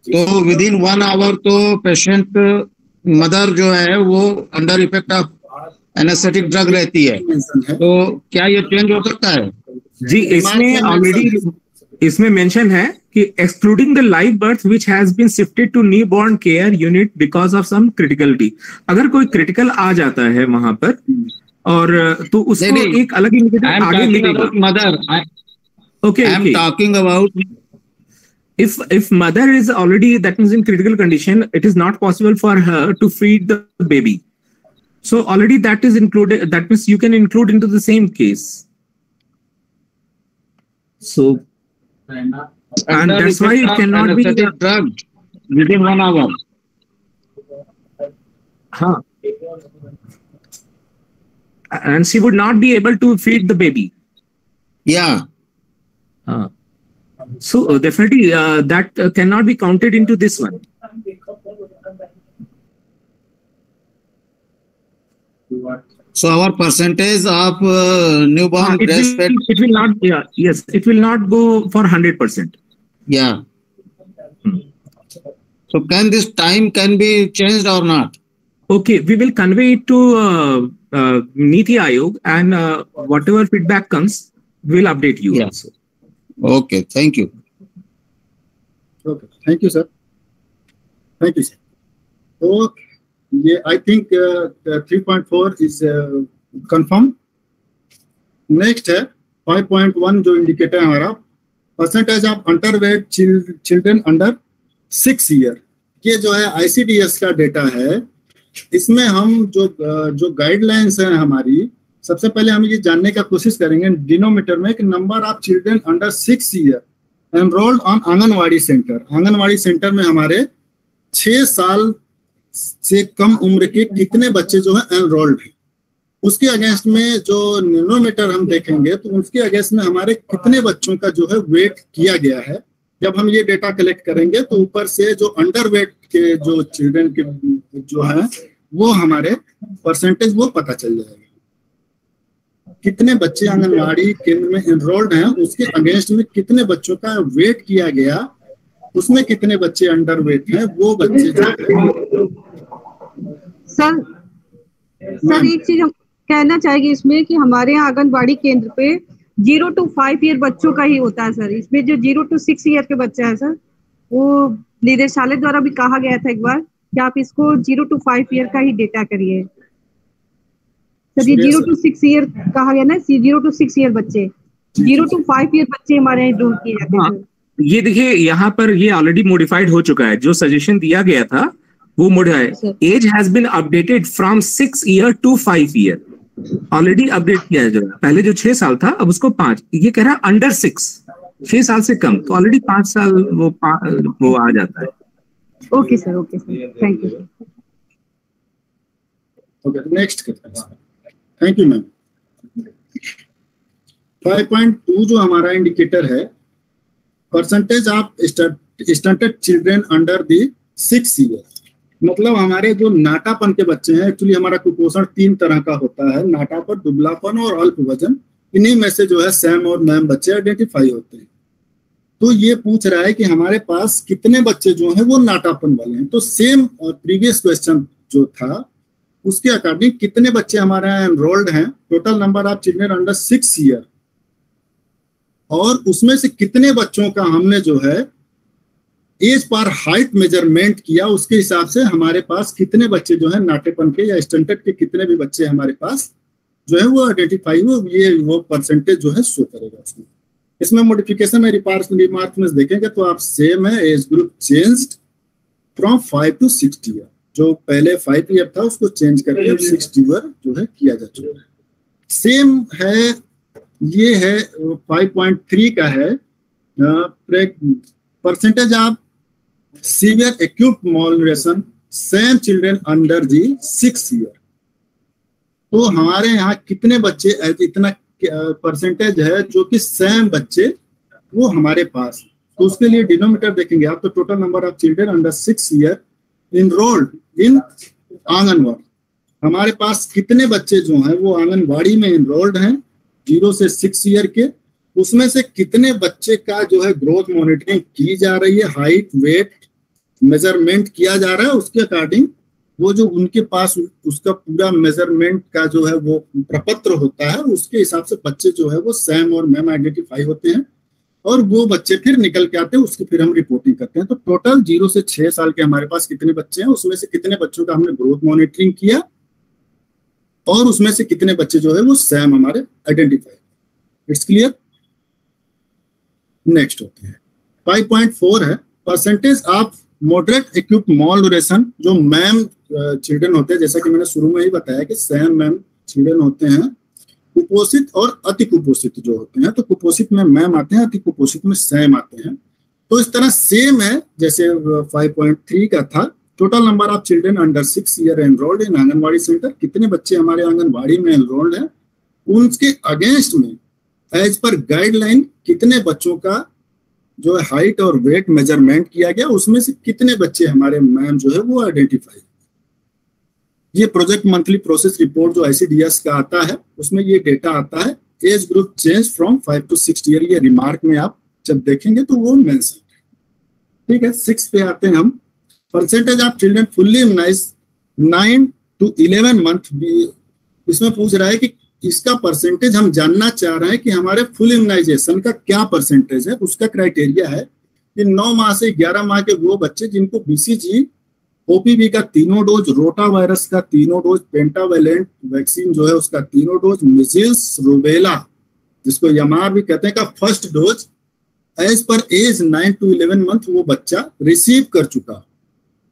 तो विद इन 1 आवर तो पेशेंट मदर जो है वो under effect of anaesthetic drug रहती है, तो क्या ये चेंज हो सकता है? जी, इसमें ऑलरेडी इसमें मेंशन है कि excluding the live birth which has been shifted to newborn care unit because of some criticality. अगर कोई क्रिटिकल आ जाता है वहां पर और तो उसको एक अलग इंडिकेटर आगे मिलेगा। Mother, okay, I am talking about if mother is already, that means in critical condition, it is not possible for her to feed the baby, so already that is included, that means you can include into the same case. So and that's why it cannot be drug within 1 hour. And she would not be able to feed the baby. Yeah. So definitely that cannot be counted into this one. So our percentage of newborn breastfed, it will not, yes, it will not go for 100%. Yeah. So can this time can be changed or not? Okay, we will convey it to Niti Aayog, and whatever feedback comes, we'll update you also. Okay, thank you. Okay, thank you sir, thank you sir. So ये I think 3.4 is confirm. Next है 5.1 जो इंडिकेटर है हमारा percentage of underweight children under 6 year. ये जो है ICDS का डेटा है। इसमें हम जो गाइडलाइंस है हमारी, सबसे पहले हम ये जानने का कोशिश करेंगे डिनोमीटर में कि number of children under 6 year enrolled on anganwadi centre. Anganwadi centre में हमारे 6 साल से कम उम्र के कितने बच्चे जो है एनरोल्ड हैं। उसके अगेंस्ट में जो डिनोमीटर हम देखेंगे तो उसके अगेंस्ट में हमारे कितने बच्चों का जो है वेट किया गया है। जब हम ये डेटा कलेक्ट करेंगे तो ऊपर से जो अंडर वेट के जो चिल्ड्रन के जो है वो हमारे परसेंटेज वो पता चल जाएगा। कितने बच्चे आंगनवाड़ी केंद्र में एनरोल्ड हैं, उसके अगेंस्ट में कितने बच्चों का वेट किया गया, उसमें कितने बच्चे अंडर वेट हैं, वो बच्चे जो सर एक चीज हम कहना चाहेंगे इसमें कि हमारे यहाँ आंगनबाड़ी केंद्र पे 0 to 5 ईयर बच्चों का ही होता है सर। इसमें जो 0 to 6 ईयर के बच्चे हैं सर, वो निदेशालय द्वारा भी कहा गया था एक बार कि आप इसको 0 to 5 ईयर का ही डेटा करिए सर। ये 0 to 6 ईयर कहा गया ना, 0 to 6 ईयर बच्चे, 0 to 5 ईयर बच्चे हमारे यहाँ ड्रोन किए जाते हैं। ये देखिए यहाँ पर ये ऑलरेडी मॉडिफाइड हो चुका है, जो सजेशन दिया गया था वो modified, as has been updated from 6 year to 5 year, already update किया है। पहले जो 6 साल था अब उसको 5, ये कह रहा है अंडर 6 साल से कम, तो ऑलरेडी 5 साल वो आ जाता है। Okay sir, okay sir, thank you sir. Okay, next thank you ma'am. 5.2 जो हमारा इंडिकेटर है, percentage of stunted children under the 6 year, मतलब हमारे जो नाटापन के बच्चे हैं, एक्चुअली हमारा कुपोषण 3 तरह का होता है, नाटापन, दुबलापन और अल्प वजन। इन्हीं में से जो है सैम और मैम बच्चे आइडेंटिफाई होते हैं। तो ये पूछ रहा है कि हमारे पास कितने बच्चे जो हैं वो नाटापन वाले हैं। तो सेम प्रीवियस क्वेश्चन जो था उसके अकॉर्डिंग कितने बच्चे हमारे यहाँ एनरोल्ड हैं, total number of children under 6 year, और उसमें से कितने बच्चों का हमने जो है एज पर हाइट मेजरमेंट किया, उसके हिसाब से हमारे पास कितने बच्चे जो है नाटेपन के या स्टंटेड के कितने भी बच्चे हमारे पास जो है वो आइडेंटिफाई वो परसेंटेज जो है शो करेगा उसमें। इसमें मॉडिफिकेशन में रिमार्क में देखेंगे तो आप सेम है, age group changed from 5 to 6 year, जो पहले 5 ईयर था उसको चेंज करके 6 ईयर जो है किया जा चुका है। सेम है, ये है 5.3 का है, percentage of severe acute malnutrition SAM children under the 6 year. तो हमारे यहाँ कितने बच्चे, इतना परसेंटेज है जो कि सेम बच्चे वो हमारे पास, तो उसके लिए डिनोमिनेटर देखेंगे आप, तो total number of children under 6 year enrolled in anganwadi, हमारे पास कितने बच्चे जो हैं वो आंगनवाड़ी में इनरोल्ड हैं 0 से 6 ईयर के, उसमें से कितने बच्चे का जो है ग्रोथ मॉनिटरिंग की जा रही है, हाइट वेट मेजरमेंट किया जा रहा है, उसके अकॉर्डिंग वो जो उनके पास उसका पूरा मेजरमेंट का जो है वो प्रपत्र होता है, उसके हिसाब से बच्चे जो है वो सैम और मैम आइडेंटिफाई होते हैं, और वो बच्चे फिर निकल के आते हैं, उसकी फिर हम रिपोर्टिंग करते हैं। तो टोटल 0 से 6 साल के हमारे पास कितने बच्चे हैं, उसमें से कितने बच्चों का हमने ग्रोथ मॉनिटरिंग किया, और उसमें से कितने बच्चे जो है वो सैम हमारे आइडेंटिफाई। It's clear. नेक्स्ट होते हैं 5.4 है, परसेंटेज ऑफ मॉडरेट एक्यूट मॉलन्यूट्रिशन, जो मैम चिल्ड्रन होते हैं, जैसा कि मैंने शुरू में ही बताया कि सैम मैम चिल्ड्रन होते हैं, कुपोषित और अति कुपोषित जो होते हैं, तो कुपोषित में मैम आते हैं, अति कुपोषित में सैम आते हैं। तो इस तरह सेम है जैसे 5.3 का था, total number of children under 6 year enrolled in anganwadi centre, कितने बच्चे हमारे आंगनबाड़ी में एनरोल्ड हैं, उनके अगेंस्ट में एज पर गाइडलाइन कितने बच्चों का जो है हाइट और वेट मेजरमेंट किया गया, उसमें से कितने बच्चे हमारे मैम जो है वो आइडेंटिफाई। ये प्रोजेक्ट मंथली प्रोसेस रिपोर्ट जो ICDS का आता है उसमें ये डेटा आता है, age group change from 5 to 6 year, ये रिमार्क में आप जब देखेंगे तो वो मेंशन है। ठीक है, 6 पे आते हैं हम, percentage of children fully immunise 9 to 11 month, इसमें पूछ रहा है कि इसका परसेंटेज हम जानना चाह रहे हैं कि हमारे फुल इम्यूनाइजेशन का क्या परसेंटेज है। उसका क्राइटेरिया है कि 9 माह से 11 माह के वो बच्चे जिनको BCG OPV का 3 डोज, रोटा वायरस का 3 डोज, पेंटावेलेंट वैक्सीन जो है उसका 3 डोज, मिजिल्स रूबेला जिसको MR भी कहते हैं का first dose as per age 9 to 11 month वो बच्चा रिसीव कर चुका,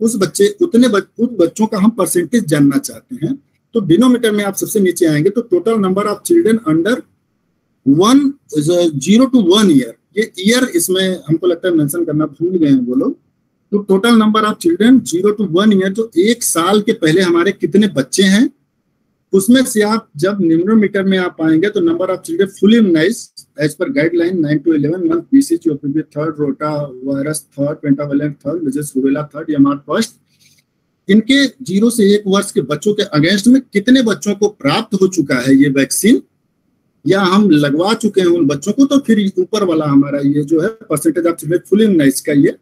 उस बच्चों का हम परसेंटेज जानना चाहते हैं। तो डिनोमीटर में आप सबसे नीचे आएंगे तो total number of children under 0 to 1 year, ये ईयर इसमें हमको लगता है मेंशन करना भूल गए हैं वो लोग। तो total number of children 0 to 1 year, जो 1 साल के पहले हमारे कितने बच्चे हैं, उसमें से आप जब न्यूमरोमीटर में आप आएंगे तो number of children fully immunise as per guideline 9 to 11 month, BCG OPV 3rd, rotavirus 3rd, pentavalent 3rd, measles rubella 3rd, MR 1st, इनके 0 से 1 वर्ष के बच्चों के अगेंस्ट में कितने बच्चों को प्राप्त हो चुका है ये वैक्सीन, या हम लगवा चुके हैं उन बच्चों को, तो फिर ऊपर वाला हमारा ये जो है percentage of children full immunise का ये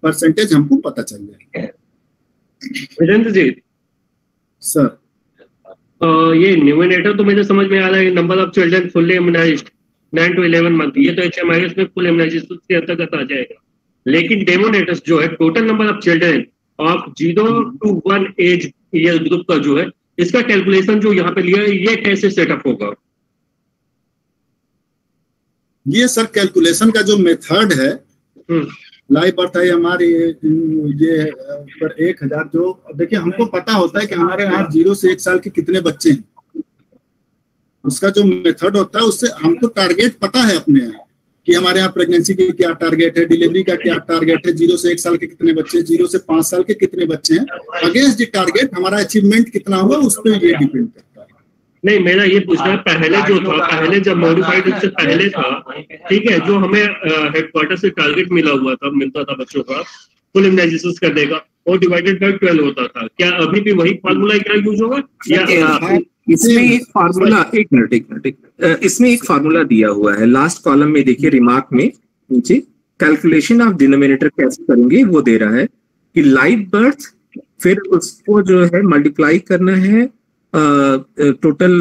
परसेंटेज हमको पता चल जाएगा। विजेंद्र जी सर, ये न्यूमिनेटर तो मुझे समझ में आ रहा है, number of children fully immunised 9 to 11 month, ये तो HMIS में फुल इम्यूनाइजेशन के अंतर्गत आ जाएगा। लेकिन डेमोनेटर्स जो है total number of children of 0 to 1 age year group का जो है, इसका कैलकुलेशन जो यहाँ पे लिया है ये कैसे सेटअप होगा? ये सर कैलकुलेशन का जो मेथड है लाइव बर्थ है हमारी ये पर 1000 जो देखिए हमको पता होता है कि हमारे यहाँ 0 से 1 साल के कितने बच्चे हैं। उसका जो मेथड होता है उससे हमको टारगेट पता है अपने यहाँ कि हमारे यहाँ प्रेगनेंसी की क्या टारगेट है, डिलीवरी का क्या टारगेट है, 0 से 1 साल के कितने बच्चे, 0 से 5 साल के कितने बच्चे हैं, अगेंस्ट द टारगेट हमारा अचीवमेडक्वार्टर कितना हुआ उस पर ये डिपेंड करता है। नहीं, मेरा ये पूछना है, पहले जो था, पहले जब मॉडिफाइड से पहले था, ठीक है, जो हमें हेडक्वार्टर से टारगेट मिलता था बच्चों का फुल इम्यूनाइजेशन करने का, और डिवाइडेड बाय 12 होता था। क्या अभी भी वही फार्मूला क्या यूज होगा या इसमें एक फार्मूला, एक मिनट, इसमें एक फार्मूला दिया हुआ है लास्ट कॉलम में, देखिए रिमार्क में नीचे कैलकुलेशन ऑफ डिनोमिनेटर कैसे करेंगे वो दे रहा है कि लाइव बर्थ, फिर उसको जो है मल्टीप्लाई करना है टोटल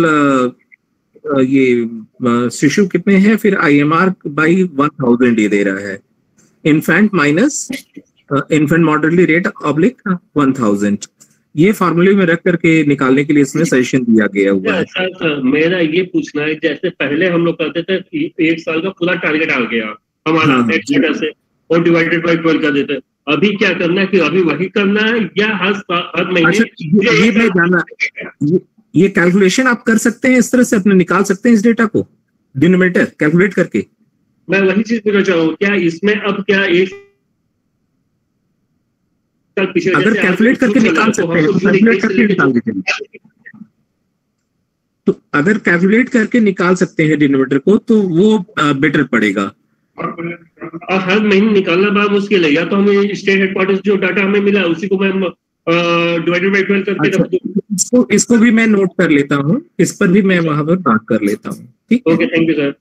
ये शिशु कितने हैं, फिर IMR बाई 1000 ये दे रहा है, infant minus infant mortality rate oblique 1000, ये फार्मूले में रख करके निकालने के लिए इसमें सजेशन दिया गया हुआ है। सर मेरा ये पूछना है, जैसे पहले हम लोग करते थे 1 साल का पूरा टारगेट आ गया हमारा हेडक्वार्टर से और डिवाइडेड बाय 12 कर देते, अभी क्या करना है कि अभी वही करना है या हर महीने? अच्छा, ये मैं जाना, ये कैलकुलेशन आप कर सकते हैं, इस तरह से अपने निकाल सकते हैं इस डेटा को डिनोमिनेटर कैलकुलेट करके। मैं वही चीज पूछना चाह रहा हूँ, क्या इसमें अब क्या एक अगर कैलकुलेट करके निकाल सकते हैं, कैलकुलेट करके निकाल देते हैं, तो अगर कैलकुलेट करके निकाल सकते हैं डिनोमिनेटर को तो वो बेटर पड़ेगा। और हर महीने निकालना बड़ा मुश्किल है, या तो हमें स्टेट हेडक्वार्टर जो डाटा हमें मिला उसी को मैं डिवाइडेड बाय 12 करके रख दूं। इसको भी मैं नोट कर लेता हूँ, इस पर भी मैं वहां पर बात कर लेता हूँ। ठीक, okay, thank you sir.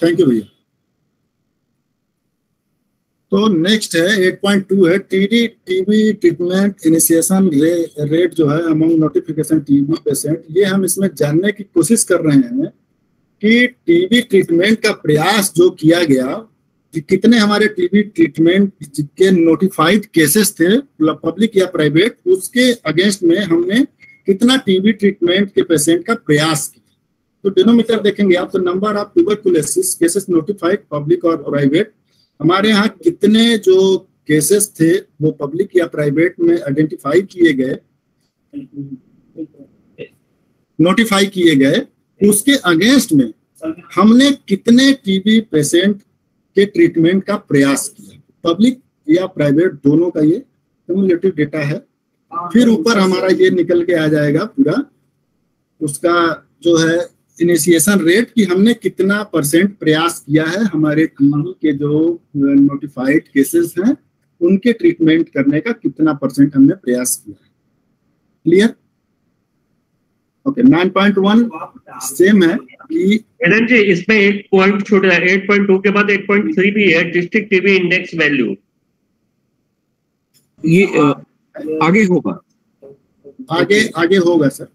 Thank you भैया। तो नेक्स्ट है 8.2 है टीबी ट्रीटमेंट इनिशिएशन रेट जो है अमंग नोटिफिकेशन टीबी पेशेंट। ये हम इसमें जानने की कोशिश कर रहे हैं कि टीबी ट्रीटमेंट का प्रयास जो किया गया, कितने हमारे टीबी ट्रीटमेंट के नोटिफाइड केसेस थे पब्लिक या प्राइवेट, उसके अगेंस्ट में हमने कितना टीबी ट्रीटमेंट के पेशेंट का प्रयास किया। तो डिनोमिनेटर देखेंगे आप, तो number of tuberculosis cases notified public और प्राइवेट, हमारे यहाँ कितने जो केसेस थे वो पब्लिक या प्राइवेट में आइडेंटिफाई किए गए, नोटिफाई किए गए, उसके अगेंस्ट में हमने कितने टीबी पेशेंट के ट्रीटमेंट का प्रयास किया, पब्लिक या प्राइवेट दोनों का ये क्यूमुलेटिव डेटा है। फिर ऊपर हमारा ये निकल के आ जाएगा पूरा उसका जो है इनिशिएशन रेट कि हमने कितना परसेंट प्रयास किया है हमारे टीबी के जो नोटिफाइड केसेस हैं उनके ट्रीटमेंट करने का कितना परसेंट हमने प्रयास किया है। क्लियर? ओके, 9.1 सेम है कि मैडम जी इसमें एक पॉइंट छोटा है, 8.2 के बाद 8.3 भी है, डिस्ट्रिक्ट टीबी इंडेक्स वैल्यू। ये आगे होगा, आगे होगा सर,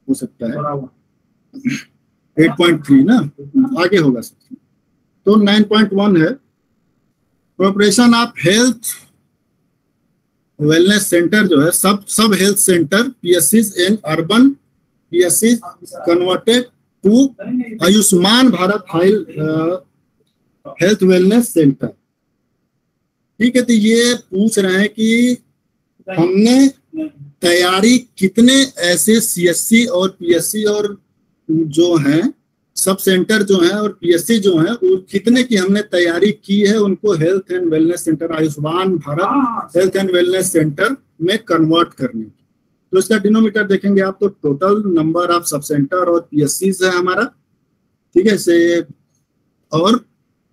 हो सकता है 8.3 ना आगे होगा सर। तो 9.1 है proportion of health wellness centre जो है sub health centre PSCs in urban PSCs converted to Ayushman Bharat health wellness centre. ठीक है, तो ये पूछ रहे हैं कि हमने तैयारी कितने ऐसे CSC और PSC और जो हैं सब सेंटर जो हैं और PSC जो हैं वो कितने की हमने तैयारी की है उनको health and wellness centre, Ayushman Bharat health and wellness centre में कन्वर्ट करने की। तो इसका डिनोमिनेटर देखेंगे आप, तो total number of sub centre और PSCs है हमारा, ठीक है से, और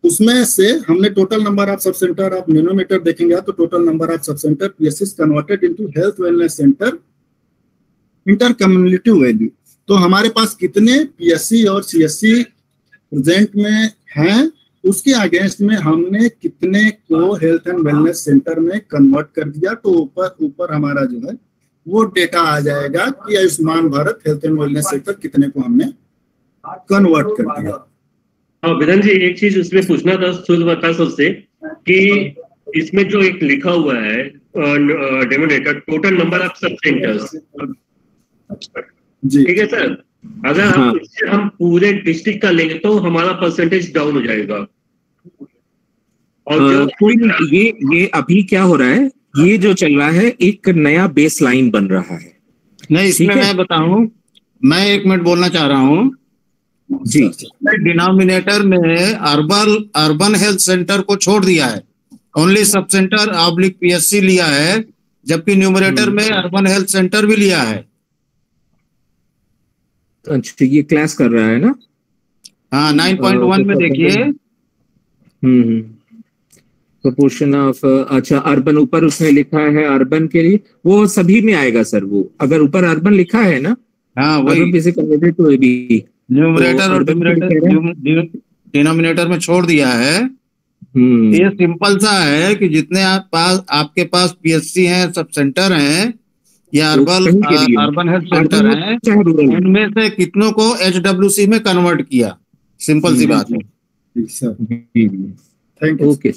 उसमें से हमने total number of sub centre of denominator देखेंगे आप, तो total number of sub centre PSCs converted into health wellness centre inter community value. तो हमारे पास कितने PSC और CSC प्रेजेंट में हैं उसके अगेंस्ट में हमने कितने को हेल्थ एंड वेलनेस सेंटर में कन्वर्ट कर दिया, तो ऊपर हमारा जो है वो डेटा आ जाएगा कि Ayushman Bharat health and wellness centre कितने को हमने कन्वर्ट कर दिया। हाँ विधान जी, एक चीज उसमें पूछना था सूर्यप्रकाश सबसे कि इसमें जो एक लिखा हुआ है डिनोमिनेटर टोटल नंबर ऑफ सब सेंटर्स, ठीक है सर, अगर हम पूरे डिस्ट्रिक्ट का लेंगे तो हमारा परसेंटेज डाउन हो जाएगा। और कोई नहीं, ये अभी क्या हो रहा है, ये जो चल रहा है एक नया बेस लाइन बन रहा है। नहीं, इसमें मैं बताऊं, मैं 1 मिनट बोलना चाह रहा हूं जी। डिनोमिनेटर में अर्बन हेल्थ सेंटर को छोड़ दिया है, only sub centre oblique PSC लिया है, जबकि न्यूमरेटर में अर्बन हेल्थ सेंटर भी लिया है। अच्छा, ये क्लास कर रहा है ना? हाँ, 9.1 में देखिए। प्रोपोर्शन ऑफ, अच्छा अर्बन ऊपर उसने लिखा है अर्बन के लिए, वो सभी में आएगा सर। वो अगर ऊपर अर्बन लिखा है ना, हाँ वही तो भी न्यूमरेटर और डिनोमिनेटर में छोड़ दिया है। ये सिंपल सा है कि जितने आपके पास पीएससी हैं, सब सेंटर हैं या अर्बन हेल्थ सेंटर हैं, उनमें से कितनों को एचडब्ल्यूसी में कन्वर्ट किया। सिंपल सी बात है। Thank you. ओके,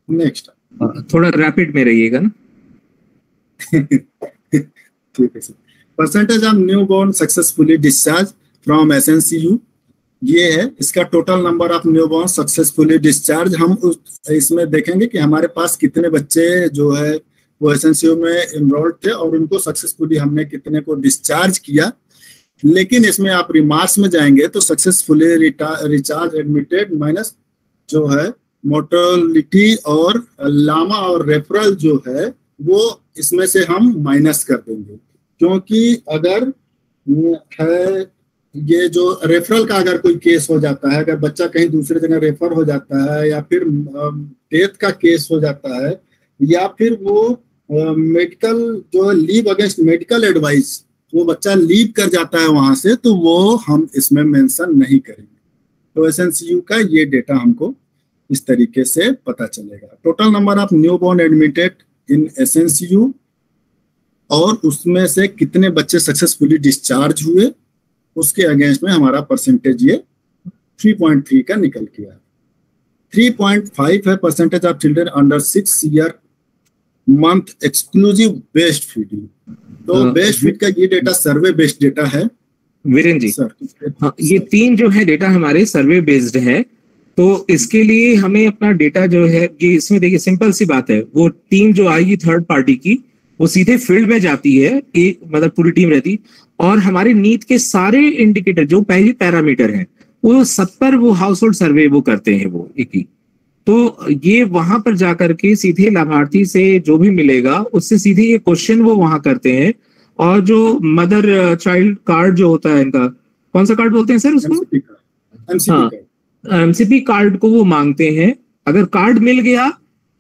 नेक्स्ट थोड़ा रैपिड में रहिएगा ना। ठीक है sir. Percentage of newborn successfully discharge from SNCU, ये है इसका total number of newborn successfully discharge. हम इसमें देखेंगे कि हमारे पास कितने बच्चे जो है वो एसएनसीयू में एनरोल्ड थे और उनको सक्सेसफुली हमने कितने को डिस्चार्ज किया। लेकिन इसमें आप रिमार्क्स में जाएंगे तो सक्सेसफुली रिचार्ज एडमिटेड माइनस जो है मोर्टेलिटी और लामा और रेफरल जो है वो इसमें से हम माइनस कर देंगे, क्योंकि अगर है ये जो रेफरल का अगर कोई केस हो जाता है, अगर बच्चा कहीं दूसरे जगह रेफर हो जाता है या फिर डेथ का केस हो जाता है या फिर वो मेडिकल जो लीव अगेंस्ट मेडिकल एडवाइस वो बच्चा लीव कर जाता है वहां से, तो वो हम इसमें मेंशन नहीं करेंगे। तो एसएनसीयू का ये डेटा हमको इस तरीके से पता चलेगा। Total number of newborn admitted in SNCU और उसमें से कितने बच्चे सक्सेसफुली डिस्चार्ज हुए, उसके अगेंस्ट में हमारा परसेंटेज ये 3.3 का निकल गया। 3.5 है percentage of children under 6 year month exclusive based feeding. तो बेस्ड फीड का ये डेटा सर्वे बेस्ड डेटा है वीरेंद्र जी। सर हाँ, ये 3 जो है डेटा हमारे सर्वे बेस्ड है। तो इसके लिए हमें अपना डेटा जो है ये इसमें देखिए सिंपल सी बात है, वो टीम जो आएगी थर्ड पार्टी की वो सीधे फील्ड में जाती है, एक मतलब पूरी टीम रहती, और हमारे नीड के सारे इंडिकेटर जो पहली पैरामीटर है वो सब पर वो हाउस होल्ड सर्वे वो करते हैं वो एक ही। तो ये वहां पर जाकर के सीधे लाभार्थी से जो भी मिलेगा उससे सीधे ये क्वेश्चन वो वहां करते हैं। और जो मदर चाइल्ड कार्ड जो होता है इनका, कौन सा कार्ड बोलते हैं सर उसको? एमसीपी कार्ड को वो मांगते हैं। अगर कार्ड मिल गया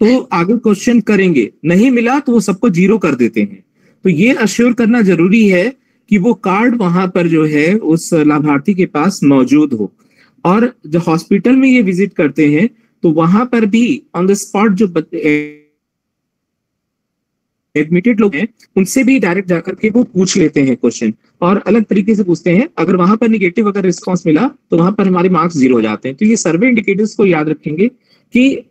तो आगे क्वेश्चन करेंगे, नहीं मिला तो वो सबको 0 कर देते हैं। तो ये अश्योर करना जरूरी है कि वो कार्ड वहां पर जो है उस लाभार्थी के पास मौजूद हो। और जब हॉस्पिटल में ये विजिट करते हैं तो वहां पर भी ऑन द स्पॉट जो एडमिटेड लोग हैं उनसे भी डायरेक्ट जाकर के वो पूछ लेते हैं क्वेश्चन, और अलग तरीके से पूछते हैं। अगर वहां पर निगेटिव अगर रिस्पॉन्स मिला तो वहां पर हमारे मार्क्स 0 हो जाते हैं। तो ये सर्वे इंडिकेटर्स को याद रखेंगे कि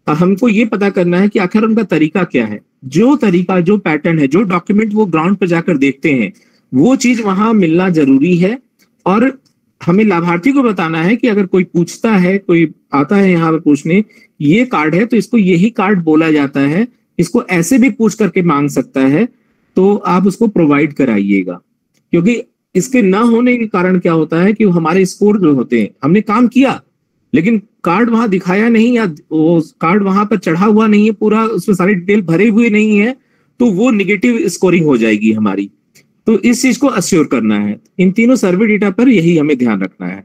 हमको ये पता करना है कि आखिर उनका तरीका क्या है, जो तरीका जो पैटर्न है, जो डॉक्यूमेंट वो ग्राउंड पर जाकर देखते हैं वो चीज वहां मिलना जरूरी है। और हमें लाभार्थी को बताना है कि अगर कोई पूछता है, कोई आता है यहाँ पर पूछने ये कार्ड है तो इसको यही कार्ड बोला जाता है, इसको ऐसे भी पूछ करके मांग सकता है, तो आप उसको प्रोवाइड कराइएगा। क्योंकि इसके ना होने के कारण क्या होता है कि हमारे स्कोर जो होते हैं, हमने काम किया लेकिन कार्ड वहां दिखाया नहीं या वो कार्ड वहां पर चढ़ा हुआ नहीं है पूरा, उसमें सारी डिटेल भरे हुए नहीं है, तो वो निगेटिव स्कोरिंग हो जाएगी हमारी। तो इस चीज को अश्योर करना है। इन तीनों सर्वे डेटा पर यही हमें ध्यान रखना है।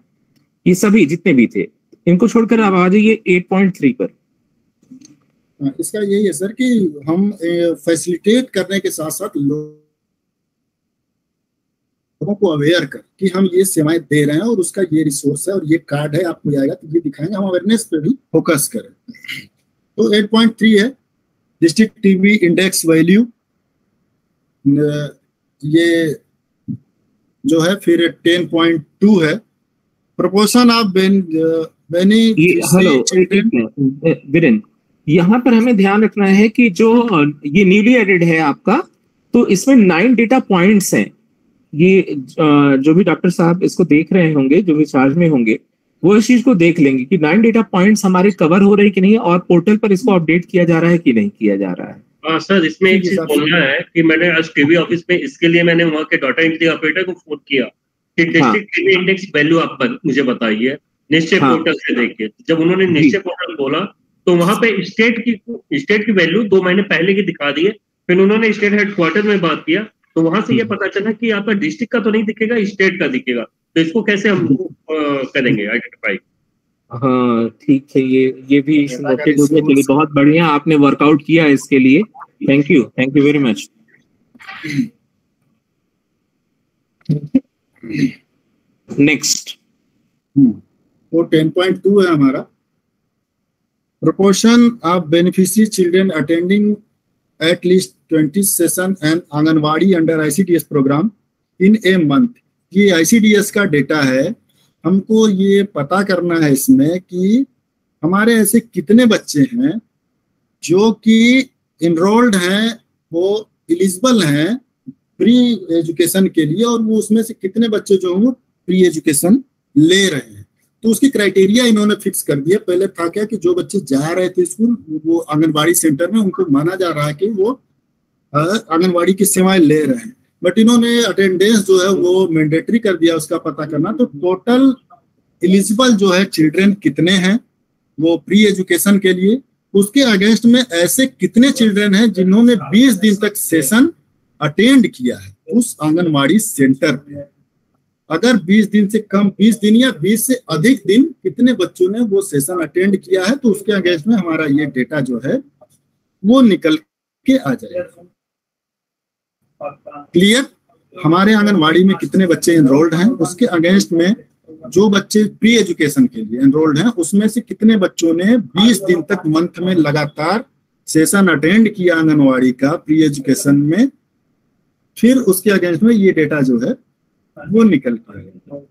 ये सभी जितने भी थे इनको छोड़कर आप आ जाइए 8.3 पर। इसका यही है सर कि हम फैसिलिटेट करने के साथ साथ लोगों को अवेयर कर कि हम ये सेवाएं दे रहे हैं और उसका ये रिसोर्स है और ये कार्ड है, आपको आएगा तो ये दिखाएंगे, हम अवेयरनेस पे भी फोकस करें। तो 8.3 है डिस्ट्रिक्ट टीबी इंडेक्स वैल्यू, ये जो है फिर 10.2 है प्रोपोर्शन ऑफ वीरेंद्र, यहाँ पर हमें ध्यान रखना है कि जो ये न्यूली एडेड है आपका तो इसमें 9 डेटा पॉइंट्स हैं। ये जो भी डॉक्टर साहब इसको देख रहे होंगे, जो भी चार्ज में होंगे, वो इस चीज को देख लेंगे कि 9 डेटा पॉइंट्स हमारे कवर हो रहे कि नहीं, और पोर्टल पर इसको अपडेट किया जा रहा है कि नहीं किया जा रहा है। सर इसमें एक चीज बोलना है कि मैंने आज टीवी ऑफिस में इसके लिए मैंने वहाँ के डाटा एंट्री ऑपरेटर को फोन किया कि डिस्ट्रिक्ट टीवी इंडेक्स वैल्यू आप मुझे बताइए निश्चय पोर्टल से देखिए। जब उन्होंने निश्चय पोर्टल बोला तो वहां पे स्टेट की वैल्यू 2 महीने पहले की दिखा दी है। फिर उन्होंने स्टेट हेडक्वार्टर में बात किया तो वहां से ये पता चला कि आपका डिस्ट्रिक्ट का तो नहीं दिखेगा, स्टेट का दिखेगा। तो इसको कैसे हम करेंगे आइडेंटिफाई? हाँ ठीक है, ये भी नोटेड हो गया। चलिए बहुत बढ़िया, आपने वर्कआउट किया इसके लिए, thank you very much. Next वो 10.2 है हमारा, proportion of beneficiary children attending at least 20 session and anganwadi under ICDS program in a month। ये ICDS का डेटा है। हमको ये पता करना है इसमें कि हमारे ऐसे कितने बच्चे हैं जो कि इनरोल्ड हैं, वो एलिजिबल हैं प्री एजुकेशन के लिए, और वो उसमें से कितने बच्चे जो हैं प्री एजुकेशन ले रहे हैं। तो उसकी क्राइटेरिया इन्होंने फिक्स कर दिया। पहले था क्या कि जो बच्चे जा रहे थे स्कूल, वो आंगनबाड़ी सेंटर में, उनको माना जा रहा है कि वो आंगनबाड़ी की सेवाएं ले रहे हैं, बट इन्होंने अटेंडेंस जो है वो मैंडेटरी कर दिया उसका पता करना। तो टोटल एलिजिबल जो है चिल्ड्रन कितने हैं वो प्री एजुकेशन के लिए, उसके अगेंस्ट में ऐसे कितने चिल्ड्रन हैं जिन्होंने 20 दिन तक सेशन अटेंड किया है उस आंगनबाड़ी सेंटर पे। अगर 20 दिन से कम, 20 दिन या 20 से अधिक दिन कितने बच्चों ने वो सेशन अटेंड किया है, तो उसके अगेंस्ट में हमारा ये डेटा जो है वो निकल के आ जाएगा। क्लियर? हमारे आंगनबाड़ी में कितने बच्चे एनरोल्ड हैं, उसके अगेंस्ट में जो बच्चे प्री एजुकेशन के लिए एनरोल्ड हैं उसमें से कितने बच्चों ने 20 दिन तक मंथ में लगातार सेशन अटेंड किया आंगनबाड़ी का प्री एजुकेशन में, फिर उसके अगेंस्ट में ये डेटा जो है वो निकल के आएगा।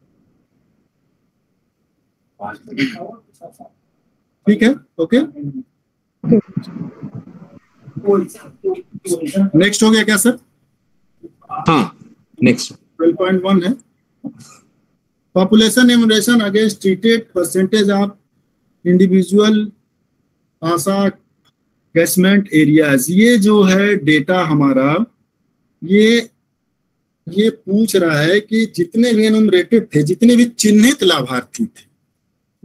ठीक है, ओके। नेक्स्ट हो गया क्या सर? हाँ, नेक्स्ट 12.1 है population enumeration against treated percentage of individual Asha catchment areas. ये जो है डेटा हमारा ये पूछ रहा है कि जितने भी एनुमरेटेड थे, जितने भी चिन्हित लाभार्थी थे,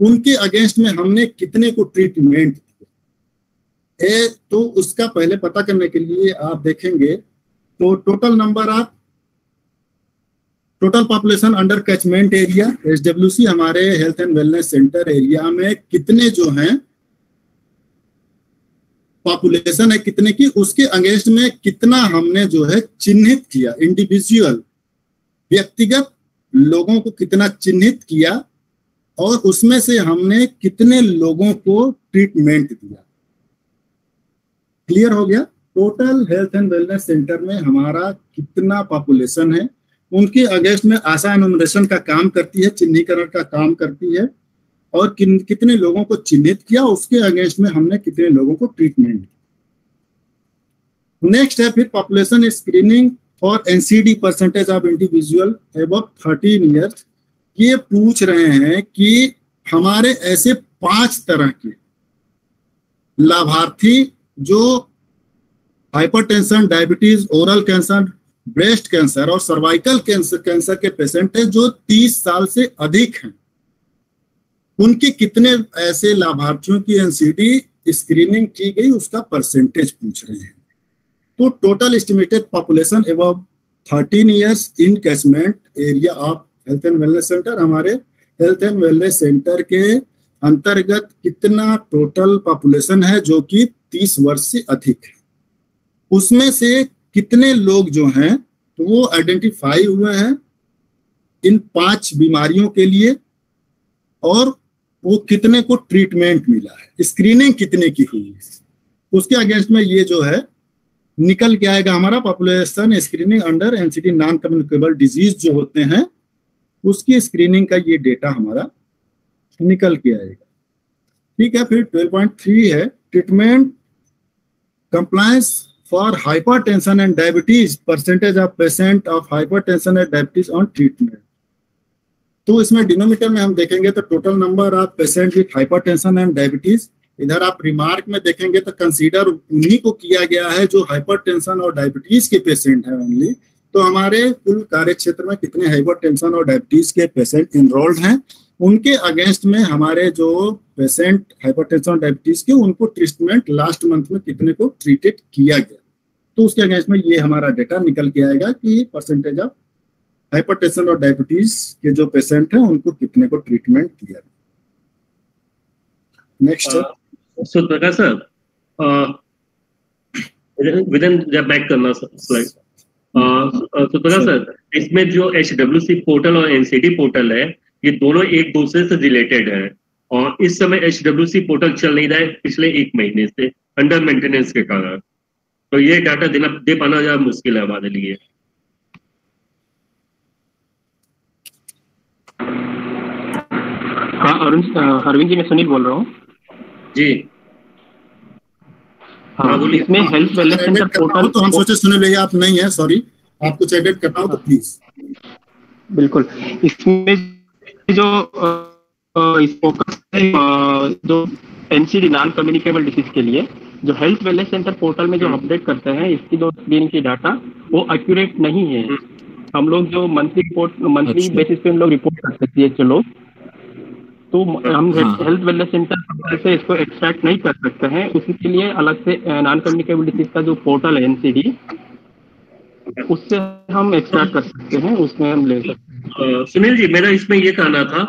उनके अगेंस्ट में हमने कितने को ट्रीटमेंट दिए। तो उसका पहले पता करने के लिए आप देखेंगे तो total population under catchment area SWC हमारे health and wellness centre area में कितने जो हैं पॉपुलेशन है कितने की, उसके अगेंस्ट में कितना हमने जो है चिन्हित किया, इंडिविजुअल व्यक्तिगत लोगों को कितना चिन्हित किया, और उसमें से हमने कितने लोगों को ट्रीटमेंट दिया। क्लियर हो गया? Total health and wellness centre में हमारा कितना पॉपुलेशन है, उनके अगेंस्ट में आशा एनुमरेशन का काम करती है, चिन्हीकरण का काम करती है, और कितने लोगों को चिन्हित किया, उसके अगेंस्ट में हमने कितने लोगों को ट्रीटमेंट दिया। नेक्स्ट है फिर population screening for NCD percentage of individual above 13 years. ये पूछ रहे हैं कि हमारे ऐसे 5 तरह के लाभार्थी जो hypertension, diabetes, oral cancer, breast cancer और सर्वाइकल कैंसर के पेशेंट है जो 30 साल से अधिक हैं, उनकी कितने ऐसे लाभार्थियों की NCD स्क्रीनिंग की गई उसका परसेंटेज पूछ रहे हैं। तो total estimated population above 13 years in catchment area of health and wellness centre, हमारे हेल्थ एंड वेलनेस सेंटर के अंतर्गत कितना टोटल पॉपुलेशन है जो कि 30 वर्ष से अधिक है, उसमें से कितने लोग जो हैं तो वो आइडेंटिफाई हुए हैं इन 5 बीमारियों के लिए, और वो कितने को ट्रीटमेंट मिला है, स्क्रीनिंग कितने की हुई है, उसके अगेंस्ट में ये जो है निकल के आएगा हमारा population screening under NCD non communicable disease जो होते हैं उसकी स्क्रीनिंग का ये डेटा हमारा निकल के आएगा। ठीक है, फिर 12.3 है treatment compliance for hypertension and diabetes, percentage of patient of hypertension and diabetes on treatment. तो इसमें डिनोमिनेटर में हम देखेंगे तो total number of patient with hypertension and diabetes, इधर आप रिमार्क में देखेंगे तो कंसीडर उन्हीं को किया गया है जो हाइपरटेंशन और डायबिटीज के पेशेंट हैं ओनली। तो हमारे कुल कार्य क्षेत्र में कितने हाइपरटेंशन और डायबिटीज के पेशेंट इनरोल्ड हैं, उनके अगेंस्ट में हमारे जो पेशेंट हाइपरटेंशन और डायबिटीज के उनको ट्रीटमेंट लास्ट मंथ में कितने को ट्रीटेड किया गया, तो उसके अगेंस्ट में ये हमारा डेटा निकल के आएगा कि परसेंटेज ऑफ हाइपरटेंशन और डायबिटीज के जो पेशेंट हैं उनको कितने को ट्रीटमेंट किया। नेक्स्ट सो प्रकाश सर, विदिन बैक करना स्लाइड। तो प्रकाश सर, इसमें जो HWC पोर्टल और NCD पोर्टल है ये दोनों एक दूसरे से रिलेटेड है, और इस समय HWC पोर्टल चल नहीं रहा है पिछले 1 महीने से अंडर मेंटेनेंस के कारण, तो ये डाटा दे पाना ज्यादा मुश्किल है हमारे लिए। हाँ अरविंद जी, मैं सुनील बोल रहा हूँ जी। हाँ, इसमें हेल्थ वेलनेस सेंटर पोर्टल तो हम सोचे सुनील भैया आप नहीं है, सॉरी, आप कुछ एडिट करना हो तो प्लीज। बिल्कुल, इसमें जो इस फोकस है जो NCD नॉन कम्युनिकेबल डिसीज के लिए जो हेल्थ वेलनेस सेंटर पोर्टल में जो अपडेट करते हैं, इसकी जो स्क्रीनिंग की डाटा वो एक्यूरेट नहीं है। हम लोग जो मंथली बेसिस पे हम लोग रिपोर्ट करते हैं जो लोग, तो हम हेल्थ वेलनेस सेंटर से इसको एक्सट्रैक्ट नहीं कर सकते हैं, उसके लिए अलग से नॉन कम्युनिकेबल डिसीज का जो पोर्टल है NCD, उससे हम एक्सट्रैक्ट कर सकते हैं, उसमें हम ले सकते हैं। सुनील जी, मेरा इसमें ये कहना था,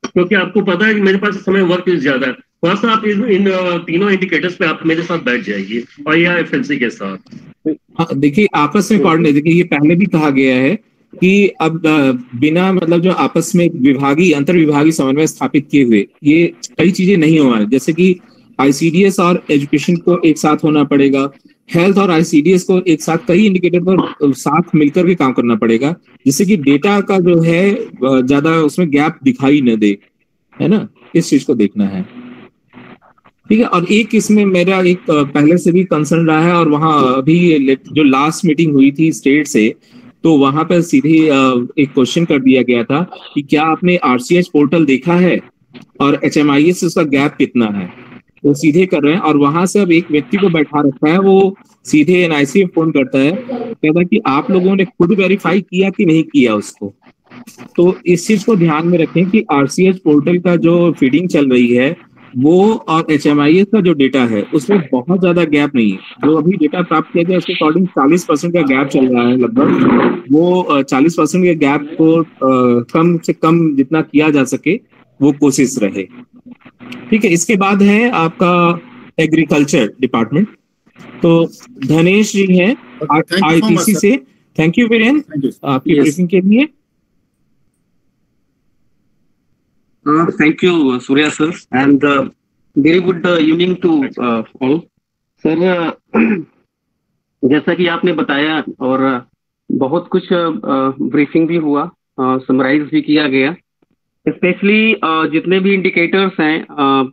क्योंकि आपको पता है कि मेरे पास इस समय वर्क ज्यादा है, थोड़ा सा आप इन तीनों इंडिकेटर्स पे आप मेरे साथ बैठ जाइए और या FLC के साथ। देखिए आपस में कोऑर्डिनेट, देखिए ये पहले भी कहा गया है कि अब बिना मतलब जो आपस में विभागीय अंतर विभागीय समन्वय स्थापित किए हुए ये कई चीजें नहीं हो रही, जैसे कि ICDS और एजुकेशन को एक साथ होना पड़ेगा, हेल्थ और ICDS को एक साथ कई इंडिकेटर पर साथ मिलकर के काम करना पड़ेगा, जिससे कि डेटा का जो है ज्यादा उसमें गैप दिखाई न दे, है ना, इस चीज को देखना है। ठीक है, और एक इसमें मेरा एक पहले से भी कंसर्न रहा है, और वहाँ अभी जो लास्ट मीटिंग हुई थी स्टेट से, तो वहां पर सीधे एक क्वेश्चन कर दिया गया था कि क्या आपने RCH पोर्टल देखा है और HMIS से उसका गैप कितना है, वो सीधे कर रहे हैं, और वहां से अब एक व्यक्ति को बैठा रखा है, वो सीधे NIC में फोन करता है, कहता है कि आप लोगों ने खुद वेरीफाई किया कि नहीं किया उसको। तो इस चीज को ध्यान में रखें कि RCH पोर्टल का जो फीडिंग चल रही है वो और HMIS का जो डेटा है उसमें बहुत ज्यादा गैप नहीं है। जो अभी डेटा प्राप्त किया गया उसके अकॉर्डिंग 40% का गैप चल रहा है लगभग, वो 40% के गैप को कम से कम जितना किया जा सके वो कोशिश रहे। ठीक है, इसके बाद है आपका एग्रीकल्चर डिपार्टमेंट, तो धनेश जी हैं ITC से। थैंक यू वीरेन आपकी ब्रीफिंग के लिए। Thank you, Surya sir, and very good evening to all. Sir, जैसा कि आपने बताया और बहुत कुछ ब्रीफिंग भी हुआ, समराइज भी किया गया, स्पेशली जितने भी इंडिकेटर्स हैं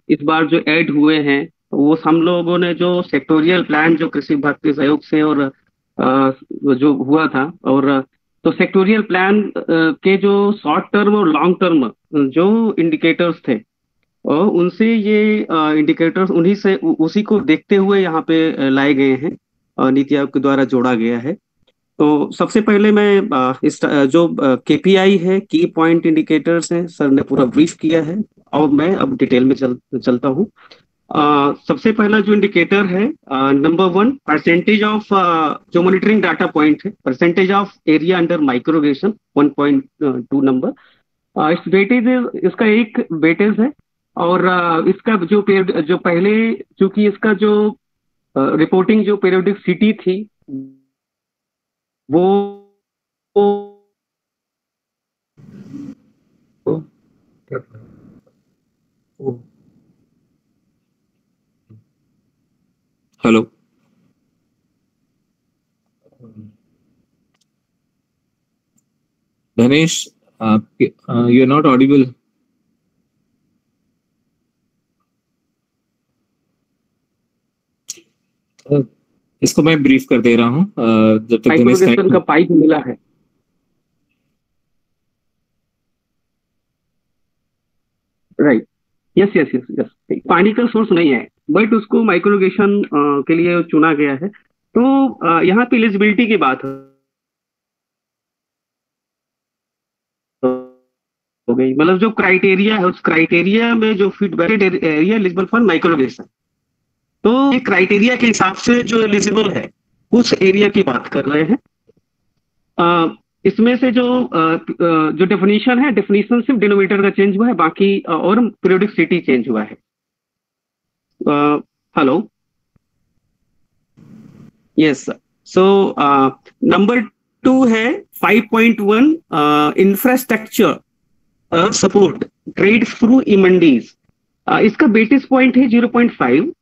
इस बार जो ऐड हुए हैं वो हम लोगों ने जो सेक्टोरियल प्लान जो कृषि विभाग के सहयोग से और जो हुआ था, और तो सेक्टोरियल प्लान के जो शॉर्ट टर्म और लॉन्ग टर्म जो इंडिकेटर्स थे और उनसे ये इंडिकेटर्स उसी को देखते हुए यहाँ पे लाए गए हैं, नीति आयोग के द्वारा जोड़ा गया है। तो सबसे पहले मैं इस जो KPI है, की पॉइंट इंडिकेटर्स हैं, सर ने पूरा ब्रीफ किया है और मैं अब डिटेल में चलता हूँ। सबसे पहला जो इंडिकेटर है नंबर 1, परसेंटेज ऑफ जो मॉनिटरिंग डाटा पॉइंट है, percentage of area under microirrigation 1.2 number. इस वेटेज, इसका एक वेटेज है, और इसका जो पहले चूंकि इसका जो रिपोर्टिंग जो पीरियोडिसिटी थी वो हेलो, धनेश आपके यू आर नॉट ऑडिबल। इसको मैं ब्रीफ कर दे रहा हूँ जब तक माइक्रोगेशन का पाइप मिला है। Right, yes yes yes yes, पानी का सोर्स नहीं है बट उसको माइक्रोगेशन के लिए चुना गया है। तो यहाँ पे एलिजिबिलिटी की बात हो गई, मतलब जो क्राइटेरिया है उस क्राइटेरिया में जो फिट बैठे एरिया एलिजिबल फॉर माइक्रोगेशन, तो ये क्राइटेरिया के हिसाब से जो एलिजिबल है उस एरिया की बात कर रहे हैं। इसमें से जो डेफिनेशन है, डेफिनेशन सिर्फ डिनोमिनेटर का चेंज हुआ है, बाकी और पीरियोडिसिटी चेंज हुआ है। हेलो, यस, सो नंबर 2 है 5.1 इंफ्रास्ट्रक्चर सपोर्ट ट्रेड थ्रू ई मंडीज। इसका बेसिस पॉइंट है 0.5।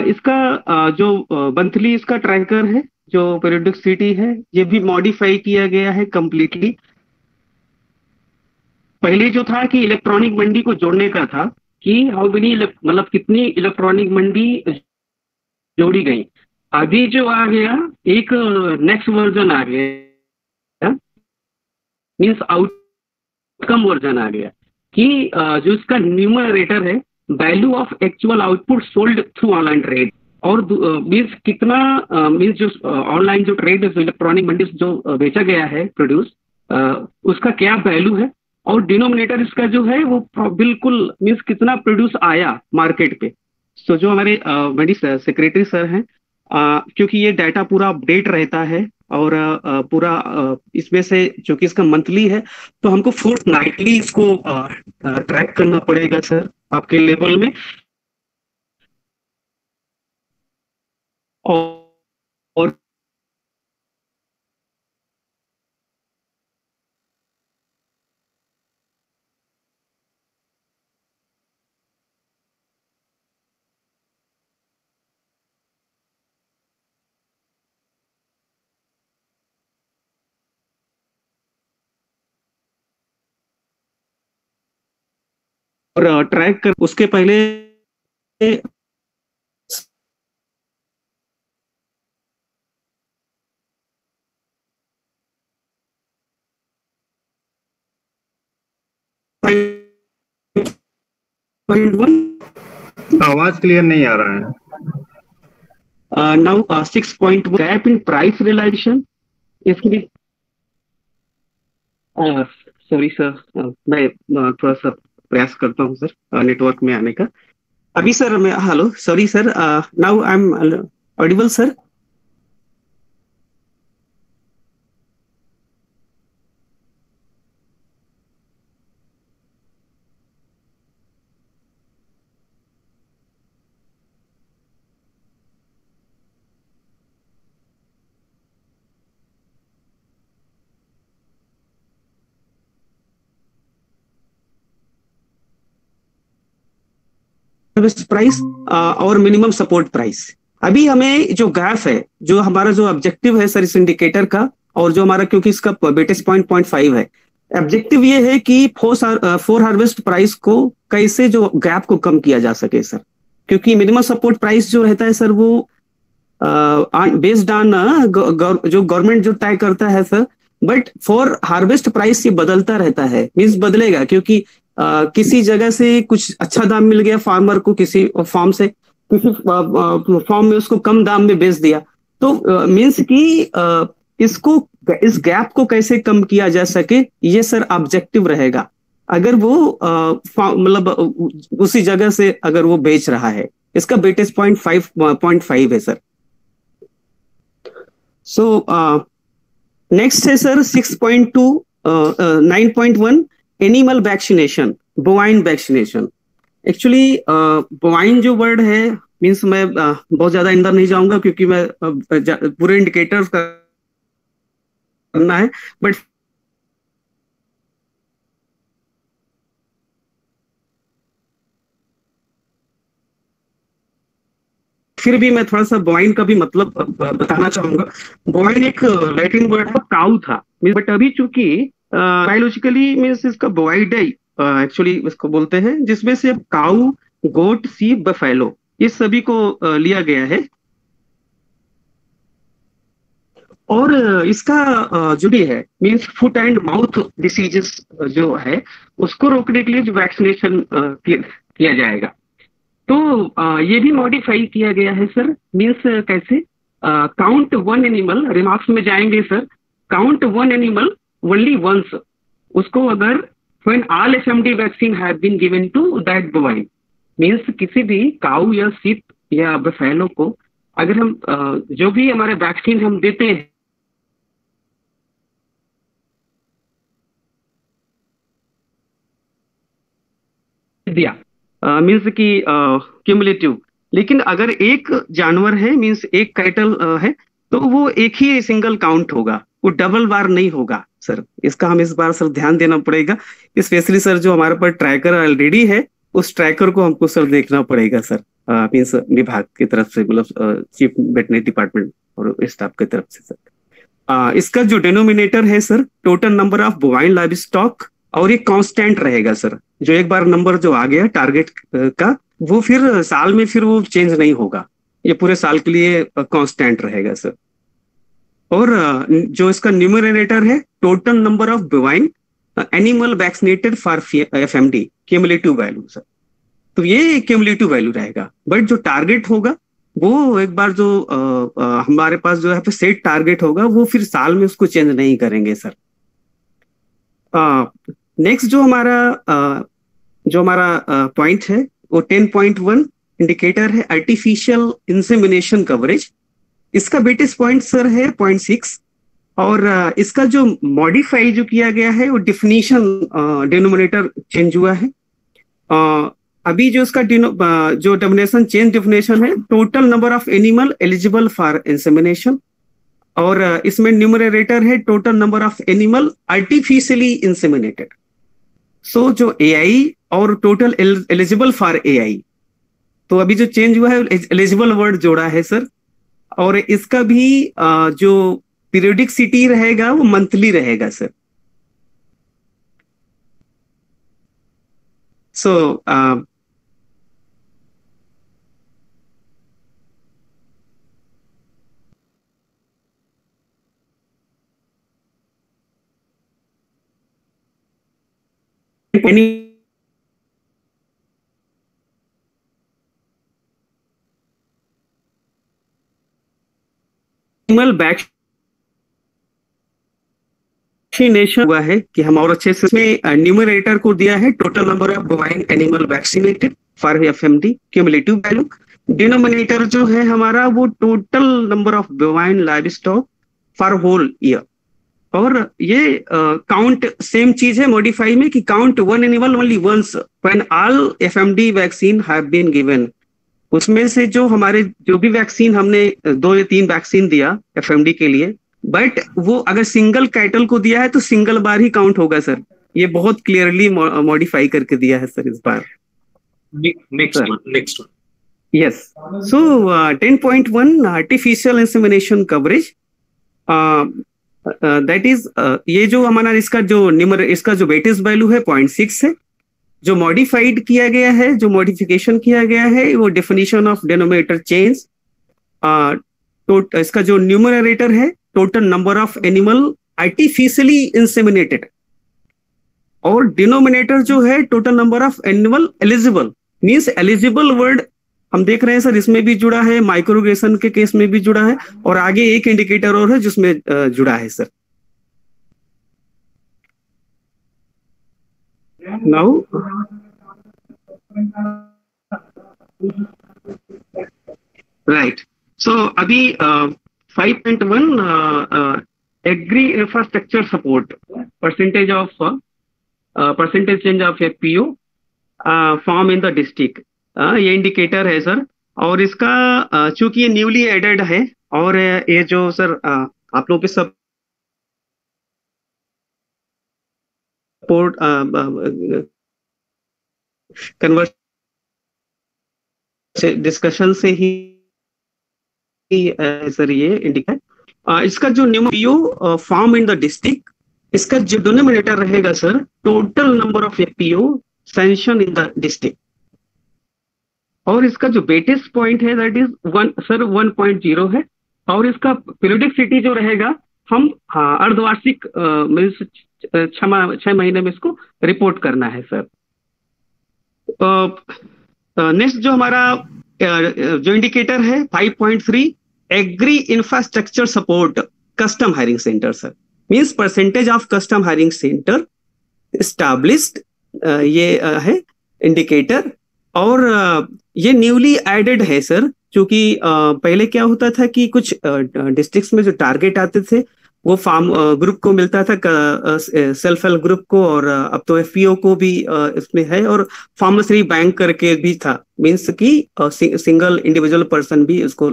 इसका जो मंथली इसका ट्रैकर है, जो पीरियोडिसिटी है, ये भी मॉडिफाई किया गया है कंप्लीटली। पहले जो था कि इलेक्ट्रॉनिक मंडी को जोड़ने का था कि हाउ मेनी, मतलब कितनी इलेक्ट्रॉनिक मंडी जोड़ी गई। अभी जो आ गया एक नेक्स्ट वर्जन आ गया, मीन्स आउटकम वर्जन आ गया कि जो इसका न्यूमरेटर है value of actual output sold through online trade, और मीन्स कितना मीन्स जो ऑनलाइन जो ट्रेड इलेक्ट्रॉनिक मंडी जो बेचा गया है प्रोड्यूस, उसका क्या वैल्यू है, और डिनोमिनेटर इसका जो है वो बिल्कुल मीन्स कितना प्रोड्यूस आया मार्केट पे। तो जो हमारे मंडी सेक्रेटरी सर हैं, क्योंकि ये डाटा पूरा अपडेट रहता है और पूरा इसमें से जो कि इसका मंथली है, तो हमको फोर्टनाइटली इसको ट्रैक करना पड़ेगा सर आपके लेवल में। और ट्रैक कर उसके पहले आवाज क्लियर नहीं आ रहा है। Now 6.1 gap in price realisation. इसके लिए सॉरी सर, मैं थोड़ा सा प्रयास करता हूँ सर नेटवर्क में आने का। अभी सर मैं, hello, sorry sir, now I am audible sir. Price और मिनिमम सपोर्ट प्राइस। अभी हमें जो गैप है, जो हमारा जो ऑब्जेक्टिव है सर इस इंडिकेटर का, और जो हमारा, क्योंकि इसका बेसिस पॉइंट 0.5 है, ऑब्जेक्टिव ये है कि फोर हार्वेस्ट प्राइस को कैसे जो गैप को कम किया जा सके सर। क्योंकि मिनिमम सपोर्ट प्राइस जो रहता है सर वो बेस्ड ऑन जो गवर्नमेंट जो तय करता है sir, but for harvest price ये बदलता रहता है, मीन्स बदलेगा, क्योंकि किसी जगह से कुछ अच्छा दाम मिल गया फार्मर को, किसी फार्म से किसी फार्म में उसको कम दाम में बेच दिया, तो मीन्स कि इसको, इस गैप को कैसे कम किया जा सके, ये सर ऑब्जेक्टिव रहेगा। अगर वो मतलब उसी जगह से अगर वो बेच रहा है, इसका बेसिस पॉइंट 5.5 है सर। सो नेक्स्ट है sir 6.2 9.1 animal vaccination, bovine vaccination. Actually bovine जो वर्ड है, मीन्स मैं बहुत ज्यादा अंदर नहीं जाऊंगा क्योंकि मैं पूरे इंडिकेटर्स करना है, बट फिर भी मैं थोड़ा सा बोवाइन का भी मतलब बताना चाहूंगा। बोवाइन एक लैटिन वर्ड है, काउ था, बट अभी चूंकि बायोलॉजिकली मीन्स इसका बोवाइडाई एक्चुअली इसको बोलते हैं, जिसमें से काउ, गोट, शीप, बफेलो, इस सभी को लिया गया है। और इसका जो भी है means foot and mouth diseases जो है उसको रोकने के लिए जो वैक्सीनेशन किया जाएगा। तो ये भी मॉडिफाई किया गया है सर। मीन्स कैसे? काउंट वन एनिमल, रिमार्क्स में जाएंगे sir, count one animal only once, उसको अगर when all FMD vaccine have been given to that bovine, means किसी भी काऊ या शीप या बफेलो को अगर हम जो भी हमारे वैक्सीन हम देते हैं दिया मीन्स की क्यूमुलेटिव, लेकिन अगर एक जानवर है मीन्स एक कैटल है तो वो एक ही सिंगल काउंट होगा, वो डबल बार नहीं होगा सर। इसका हम इस बार सर ध्यान देना पड़ेगा, स्पेशली सर जो हमारे पास ट्रैकर ऑलरेडी है उस ट्रैकर को हमको सर देखना पड़ेगा सर, मीन्स विभाग की तरफ से, मतलब चीफ वेटरनरी डिपार्टमेंट और स्टाफ की तरफ से सर। इसका जो डिनोमिनेटर है sir total number of bovine live stock, और ये कांस्टेंट रहेगा सर। जो एक बार नंबर जो आ गया टारगेट का वो फिर साल में फिर वो चेंज नहीं होगा, ये पूरे साल के लिए कांस्टेंट रहेगा सर। और जो इसका न्यूमरेटर है total number of bovine animal vaccinated for FMD cumulative value sir. तो ये क्यूमुलेटिव वैल्यू रहेगा, बट जो टारगेट होगा वो एक बार जो हमारे पास जो है सेट टारगेट होगा वो फिर साल में उसको चेंज नहीं करेंगे सर। नेक्स्ट जो हमारा पॉइंट है वो 10.1 इंडिकेटर है आर्टिफिशियल इंसेमिनेशन कवरेज। इसका बेटिस पॉइंट सर है 0.6, और इसका जो मॉडिफाई जो किया गया है वो डिफिनीशन डिनोमिनेटर चेंज हुआ है। अभी जो इसका जो डेफिनेशन चेंज डिफिनेशन है total number of animal eligible for insemination, और इसमें न्यूमरेटर है total number of animal artificially inseminated. So जो AI और टोटल एलिजिबल फॉर AI, तो अभी जो चेंज हुआ है एलिजिबल वर्ड जोड़ा है सर। और इसका भी जो पीरियडिकसिटी रहेगा वो मंथली रहेगा सर। सो एनिमल वैक्सीनेशन हुआ है कि हम और अच्छे से इसमें न्यूमरेटर को दिया है total number of bovine animal vaccinated for FMD cumulative value. Denominator जो है हमारा वो total number of bovine livestock for whole year. और ये काउंट सेम चीज है मॉडिफाई में कि count one animal only once when all FMD vaccine have been given. उसमें से जो हमारे जो भी वैक्सीन हमने 2 या 3 वैक्सीन दिया FMD के लिए, बट वो अगर सिंगल कैटल को दिया है तो सिंगल बार ही काउंट होगा सर। ये बहुत क्लियरली मॉडिफाई करके दिया है सर इस बार। Next yes. So 10.1 artificial insemination coverage, that is ये जो हमारा इसका जो वेटेज वैल्यू है 0.6 है। जो मॉडिफाइड किया गया है, जो मॉडिफिकेशन किया गया है वो डेफिनेशन ऑफ डिनोमिनेटर चेंज। इसका जो न्यूमरेटर है total number of animal artificially inseminated, और डिनोमिनेटर जो है total number of animal eligible. Means eligible word हम देख रहे हैं सर, इसमें भी जुड़ा है, माइक्रोग्रेशन के केस में भी जुड़ा है, और आगे एक इंडिकेटर और है जिसमें जुड़ा है सर। नाउ राइट, सो अभी 5.1 agri infrastructure support percentage change of FPO form in the district, ये इंडिकेटर है सर। और इसका चूंकि ये न्यूली एडेड है, और ये जो सर आप लोगों के सब कन्वर्स डिस्कशन से ही सर ये इंडिकेट, इसका जो FPO form in the district, इसका जो डिनोमिनेटर रहेगा sir total number of FPO sanction in the district. और इसका जो बेटिस पॉइंट है दैट इज 1.0 है, और इसका पीरियडिकसिटी जो रहेगा हम अर्धवार्षिक 6 महीने में इसको रिपोर्ट करना है सर। नेक्स्ट जो हमारा जो इंडिकेटर है 5.3 agri infrastructure support custom hiring centre sir, means percentage of custom hiring centre established, ये है इंडिकेटर। और ये न्यूली एडेड है सर, क्योंकि पहले क्या होता था कि कुछ डिस्ट्रिक्ट्स में जो टारगेट आते थे वो फार्म ग्रुप को मिलता था, सेल्फ हेल्प ग्रुप को, और अब तो एफपीओ को भी इसमें है, और फार्मेसी बैंक करके भी था, मीन्स कि सिंगल इंडिविजुअल पर्सन भी इसको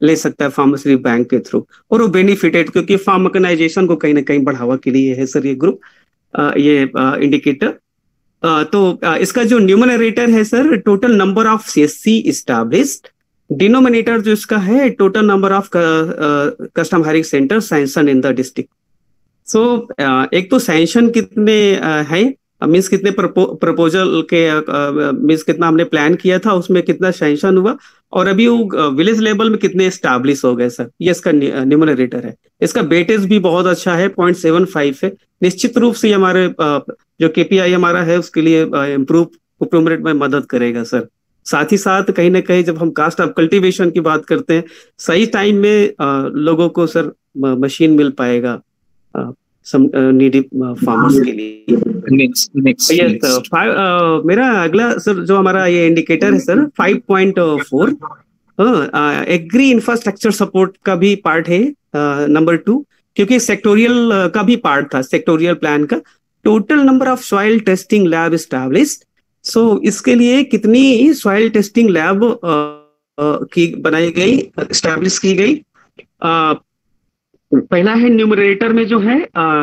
ले सकता है फार्मेसी बैंक के थ्रू, और वो बेनिफिटेड, क्योंकि फार्माकनाइजेशन को कहीं ना कहीं बढ़ावा के लिए है सर ये ग्रुप, ये इंडिकेटर। तो इसका जो न्यूमरेटर है sir, total number of CSC established, denominator जो इसका है total number of custom hiring centre sanction in the district. So एक तो सैंक्शन कितने है, मीन्स कितने प्रपोजल के मीन्स कितना हमने प्लान किया था उसमें कितना सैंक्शन हुआ, और अभी वो विलेज लेवल में कितने एस्टैब्लिश हो गए सर, ये इसका न्यूमरेटर है। इसका वेटेज भी बहुत अच्छा है, 0.75 है। निश्चित रूप से हमारे जो केपीआई हमारा है उसके लिए इम्प्रूवमेंट में मदद करेगा सर। साथ ही साथ कहीं ना कहीं जब हम कास्ट ऑफ कल्टीवेशन की बात करते हैं, सही टाइम में लोगों को सर मशीन मिल पाएगा नीडी फार्मर्स के लिए। मेरा अगला सर जो हमारा ये इंडिकेटर है सर 5.4 एग्री इंफ्रास्ट्रक्चर सपोर्ट का भी पार्ट है, नंबर 2, क्योंकि सेक्टोरियल का भी पार्ट था, सेक्टोरियल प्लान का। Total number of soil testing lab established, so इसके लिए कितनी सॉइल टेस्टिंग लैब की बनाई गई, एस्टैब्लिश की गई। पहला है न्यूमरेटर में जो है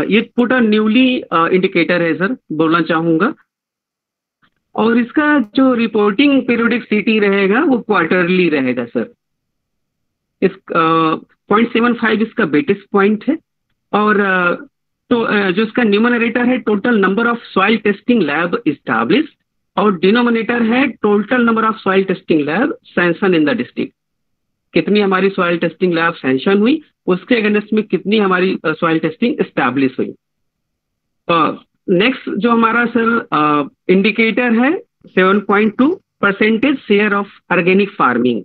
ये पूरा न्यूली इंडिकेटर है सर, बोलना चाहूंगा, और इसका जो रिपोर्टिंग पीरियोडिसिटी रहेगा वो क्वार्टरली रहेगा सर। इस 0.75 इसका बेसिस पॉइंट है, और तो जो इसका न्यूमरेटर है total number of soil testing lab established, और डिनोमिनेटर है total number of soil testing lab sanction in the district. कितनी हमारी सॉइल टेस्टिंग लैब सैंक्शन हुई, उसके अगेंस्ट में कितनी हमारी सॉइल टेस्टिंग एस्टैब्लिश हुई। नेक्स्ट जो हमारा सर इंडिकेटर है 7.2 percentage share of organic farming,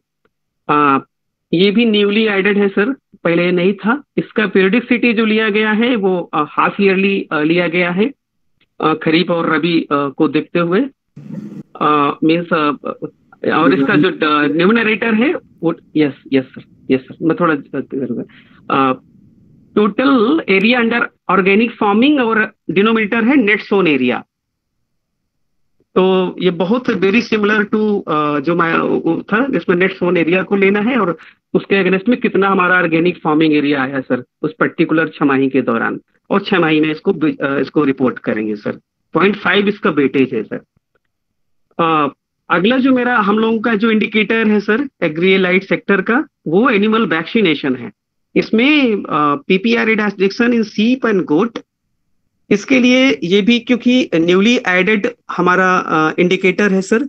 ये भी न्यूली एडेड है सर, पहले नहीं था। इसका पीरियडिसिटी जो लिया गया है वो हाफ ईयरली लिया गया है, खरीफ और रबी को देखते हुए, मीन्स और इसका जो न्यूमरेटर है वो यस सर मैं थोड़ा total area under organic farming, और डिनोमिनेटर है नेट सोन एरिया। तो ये बहुत वेरी सिमिलर टू जो था जिसमें नेट सोन एरिया को लेना है, और उसके अगेंस्ट में कितना हमारा ऑर्गेनिक फार्मिंग एरिया आया सर उस पर्टिकुलर 6 माही के दौरान, और 6 माही में इसको रिपोर्ट करेंगे सर। 0.5 इसका वेटेज है सर। अगला जो मेरा हम लोगों का जो इंडिकेटर है सर एग्रीलाइट सेक्टर का, वो एनिमल वैक्सीनेशन है। इसमें पीपीआर रिडक्शन इन सीप एंड गोट, इसके लिए ये भी क्योंकि न्यूली एडेड हमारा इंडिकेटर है sir,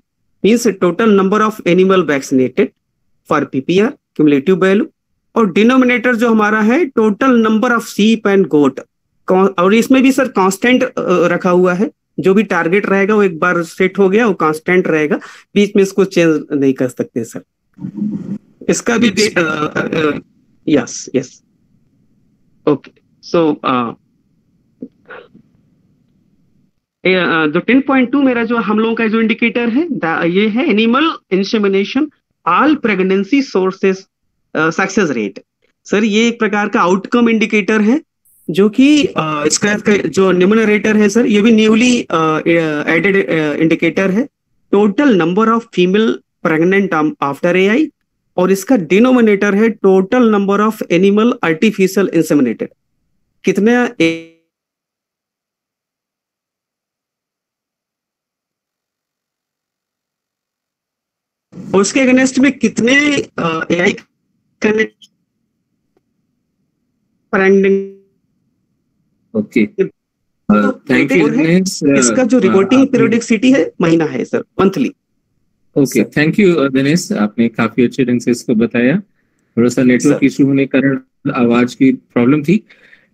means total number of animal vaccinated for PPR cumulative value, और डिनोमिनेटर जो हमारा है total number of sheep and goat, और इसमें भी सर कांस्टेंट रखा हुआ है। जो भी टारगेट रहेगा वो एक बार सेट हो गया वो कांस्टेंट रहेगा, बीच में इसको चेंज नहीं कर सकते सर। इसका भी यस ओके। सो जो 10.2 मेरा जो हम लोगों का जो इंडिकेटर है ये है animal insemination all pregnancy sources success rate. Sir ये एक प्रकार का आउटकम इंडिकेटर है, जो कि इसका जो न्यूमरेटर है सर ये भी न्यूली एडेड इंडिकेटर है, total number of female pregnant after AI, और इसका डिनोमिनेटर है total number of animal artificial inseminated. कितने उसके अगेंस्ट में कितने एआई ओके थैंक यू। इसका जो रिपोर्टिंग पीरियोडिसिटी है महीना है sir, monthly. Okay thank you Dinesh, आपने काफी अच्छे ढंग से इसको बताया। थोड़ा सा नेटवर्क इशू होने के कारण आवाज की प्रॉब्लम थी,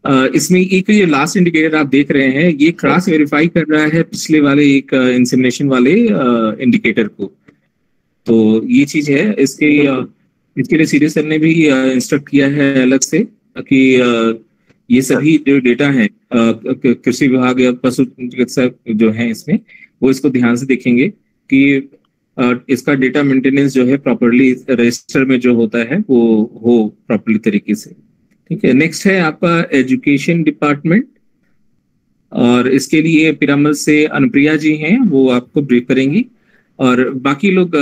इसमें एक ये लास्ट इंडिकेटर आप देख रहे हैं, ये क्रॉस वेरीफाई कर रहा है पिछले वाले एक इंसेमिनेशन वाले इंडिकेटर को। तो ये चीज है, इसके लिए सीडीएस सर ने भी इंस्ट्रक्ट किया है अलग से कि ये सभी जो डेटा है कृषि विभाग या पशु चिकित्सा जो है इसमें, वो इसको ध्यान से देखेंगे कि इसका डेटा मेंटेनेंस जो है प्रॉपरली रजिस्टर में जो होता है वो हो प्रॉपरली तरीके से। ठीक है, नेक्स्ट है आपका एजुकेशन डिपार्टमेंट, और इसके लिए पिरामल से अनुप्रिया जी हैं, वो आपको ब्रीफ करेंगी। और बाकी लोग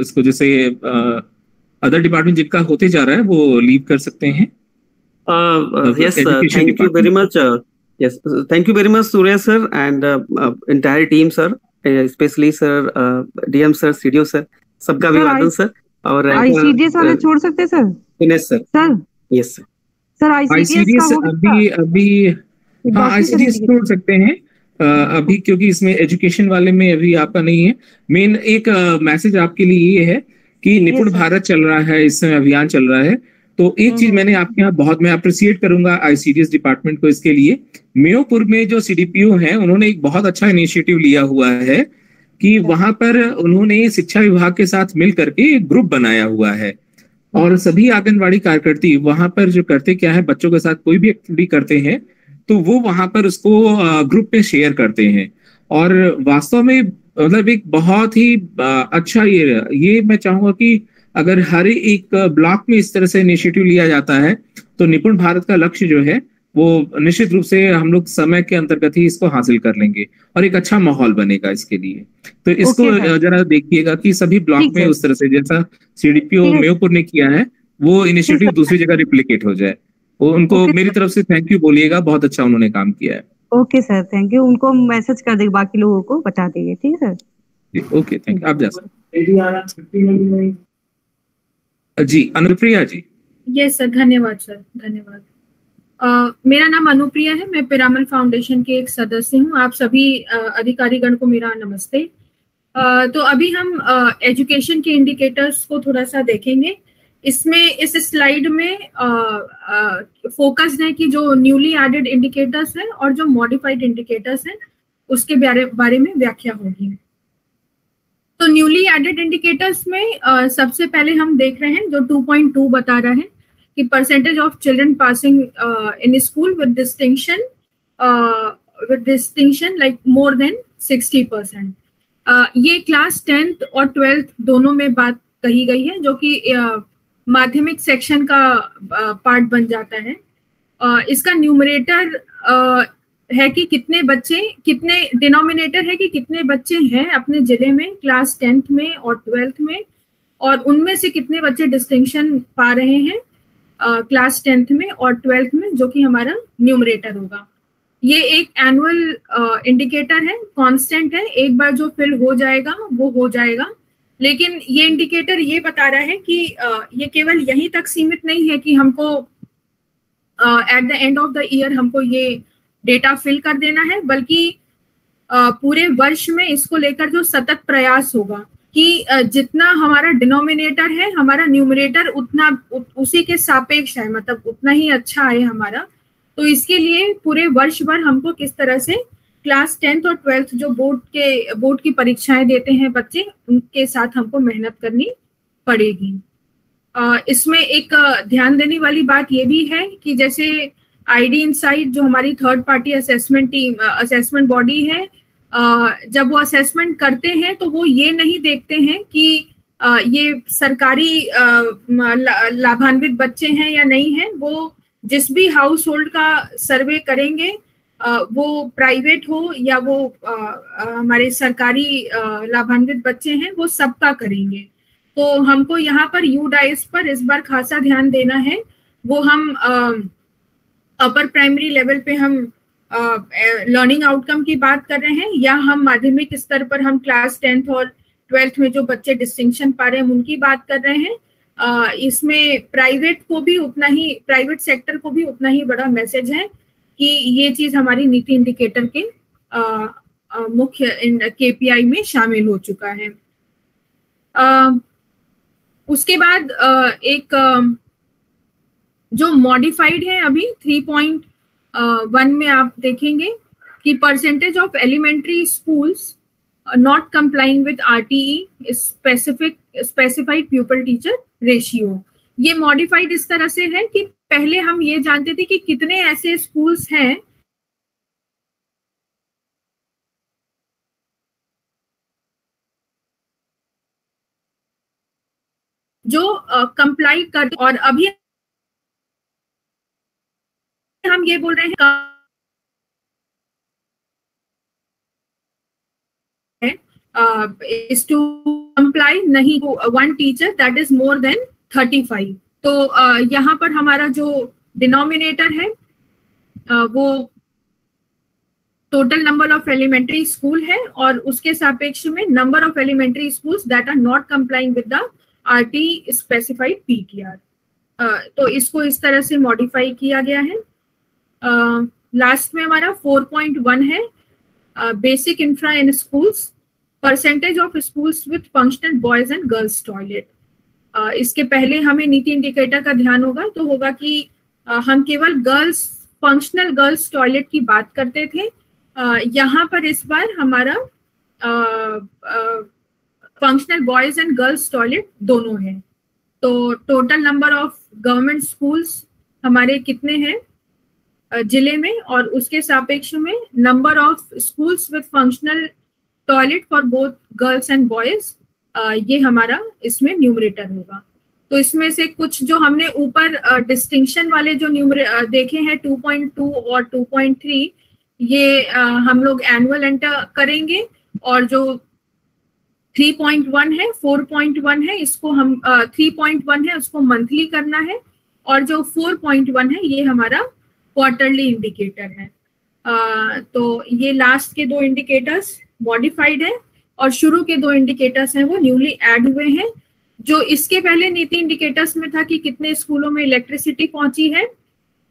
इसको जैसे अदर डिपार्टमेंट जिनका होते जा रहा है वो लीव कर सकते हैं। Yes, thank you very much. Yes, thank you very much, Surya sir, and entire team sir, especially sir, DM sir, CDO sir, सबका अभिवादन सर। और ICDS वाले छोड़ सकते sir? Dinesh sir. Sir yes sir. Sir ICDS अभी हाँ ICDS छोड़ सकते हैं अभी, क्योंकि इसमें एजुकेशन वाले में अभी आपका नहीं है। मेन एक मैसेज आपके लिए ये है कि निपुण भारत चल रहा है, इस समय अभियान चल रहा है। तो एक चीज मैंने आपके यहाँ बहुत मैं अप्रिशिएट करूंगा ICDS डिपार्टमेंट को इसके लिए। मेयोपुर में जो CDPO है उन्होंने एक बहुत अच्छा इनिशिएटिव लिया हुआ है कि वहां पर उन्होंने शिक्षा विभाग के साथ मिल करके एक ग्रुप बनाया हुआ है, और सभी आंगनबाड़ी कार्यकर्ती वहां पर जो करते क्या है, बच्चों के साथ कोई भी एक्टिविटी करते हैं तो वो वहां पर उसको ग्रुप में शेयर करते हैं। और वास्तव में मतलब एक बहुत ही अच्छा ये मैं चाहूंगा कि अगर हर एक ब्लॉक में इस तरह से इनिशिएटिव लिया जाता है तो निपुण भारत का लक्ष्य जो है वो निश्चित रूप से हम लोग समय के अंतर्गत ही इसको हासिल कर लेंगे और एक अच्छा माहौल बनेगा इसके लिए। तो इसको जरा देखिएगा कि सभी ब्लॉक में उस तरह से जैसा CDPO मेयोपुर ने किया है वो इनिशिएटिव दूसरी जगह रिप्लिकेट हो जाए। वो उनको मेरी तरफ से थैंक यू बोलिएगा, बहुत अच्छा उन्होंने काम किया है। Okay sir, thank you. उनको मैसेज कर देंगे, बाकी लोगों को बता देंगे। ठीक है सर। Okay, thank you. आप जा सकते जी। अनुप्रिया जी। यस सर, धन्यवाद सर, धन्यवाद। मेरा नाम अनुप्रिया है, मैं पिरामल फाउंडेशन के एक सदस्य हूँ। आप सभी अधिकारीगण को मेरा नमस्ते। तो अभी हम एजुकेशन के इंडिकेटर्स को थोड़ा सा देखेंगे। इसमें इस स्लाइड में फोकस है कि जो न्यूली एडेड इंडिकेटर्स हैं और जो मॉडिफाइड इंडिकेटर्स हैं उसके बारे में व्याख्या होगी। तो न्यूली एडेड इंडिकेटर्स में सबसे पहले हम देख रहे हैं जो 2.2 बता रहा है कि percentage of children passing in school with distinction like more than 60%। ये क्लास 10th और 12th दोनों में बात कही गई है, जो कि माध्यमिक सेक्शन का पार्ट बन जाता है। इसका न्यूमरेटर है कि कितने बच्चे, कितने डिनोमिनेटर है कि कितने बच्चे हैं अपने जिले में क्लास 10th में और 12th में, और उनमें से कितने बच्चे डिस्टिंक्शन पा रहे हैं क्लास 10th में और 12th में, जो कि हमारा न्यूमरेटर होगा। ये एक एनुअल इंडिकेटर है, कांस्टेंट है, एक बार जो फिल हो जाएगा वो हो जाएगा। लेकिन ये इंडिकेटर ये बता रहा है कि ये केवल यहीं तक सीमित नहीं है कि हमको at the end of the year हमको ये डेटा फिल कर देना है, बल्कि पूरे वर्ष में इसको लेकर जो सतत प्रयास होगा कि जितना हमारा डिनोमिनेटर है हमारा न्यूमरेटर उतना उसी के सापेक्ष है, मतलब उतना ही अच्छा है हमारा। तो इसके लिए पूरे वर्ष भर हमको किस तरह से क्लास 10th और 12th जो बोर्ड की परीक्षाएं देते हैं बच्चे, उनके साथ हमको मेहनत करनी पड़ेगी। इसमें एक ध्यान देने वाली बात ये भी है कि जैसे ID इनसाइट जो हमारी थर्ड पार्टी असेसमेंट बॉडी है, जब वो असेसमेंट करते हैं तो वो ये नहीं देखते हैं कि ये सरकारी लाभान्वित बच्चे हैं या नहीं है। वो जिस भी हाउस होल्ड का सर्वे करेंगे, वो प्राइवेट हो या वो हमारे सरकारी लाभान्वित बच्चे हैं, वो सबका करेंगे। तो हमको यहाँ पर UDAIS पर इस बार खासा ध्यान देना है। वो हम अपर प्राइमरी लेवल पे हम लर्निंग आउटकम की बात कर रहे हैं, या हम माध्यमिक स्तर पर हम क्लास 10th और 12th में जो बच्चे डिस्टिंक्शन पा रहे हैं उनकी बात कर रहे हैं। इसमें प्राइवेट सेक्टर को भी उतना ही बड़ा मैसेज है कि ये चीज हमारी नीति इंडिकेटर के मुख्य KPI में शामिल हो चुका है। उसके बाद एक जो मॉडिफाइड है अभी 3.2 1 में आप देखेंगे कि percentage of elementary schools not complying with RTE specified pupil teacher ratio. ये मॉडिफाइड इस तरह से है कि पहले हम ये जानते थे कि कितने ऐसे स्कूल्स हैं जो कंप्लाई कर, और अभी हम ये बोल रहे हैं is to comply नहीं, 1 teacher that is more than 35। तो यहाँ पर हमारा जो डिनोमिनेटर है वो total number of elementary school है और उसके सापेक्ष में number of elementary schools that are not complying with the RTE specified PTR। तो इसको इस तरह से मॉडिफाई किया गया है। लास्ट में हमारा 4.1 है basic infra in schools, percentage of schools with functional boys and girls toilet. इसके पहले हमें नीति इंडिकेटर का ध्यान होगा तो होगा कि हम केवल गर्ल्स फंक्शनल गर्ल्स टॉयलेट की बात करते थे। यहाँ पर इस बार हमारा functional boys and girls toilet दोनों है। तो total number of government schools हमारे कितने हैं जिले में, और उसके सापेक्ष में number of schools with functional toilet for both girls and boys, ये हमारा इसमें न्यूमरेटर होगा। तो इसमें से कुछ जो हमने ऊपर डिस्टिंक्शन वाले जो देखे हैं 2.2 और 2.3, ये हम लोग एनुअल एंटर करेंगे, और जो 3.1 है 4.1 है इसको हम 3.1 है उसको मंथली करना है, और जो 4.1 है ये हमारा क्वार्टरली इंडिकेटर है। तो ये लास्ट के 2 इंडिकेटर्स मॉडिफाइड है और शुरू के 2 इंडिकेटर्स हैं वो न्यूली ऐड हुए हैं। जो इसके पहले नीति इंडिकेटर्स में था कि कितने स्कूलों में इलेक्ट्रिसिटी पहुंची है,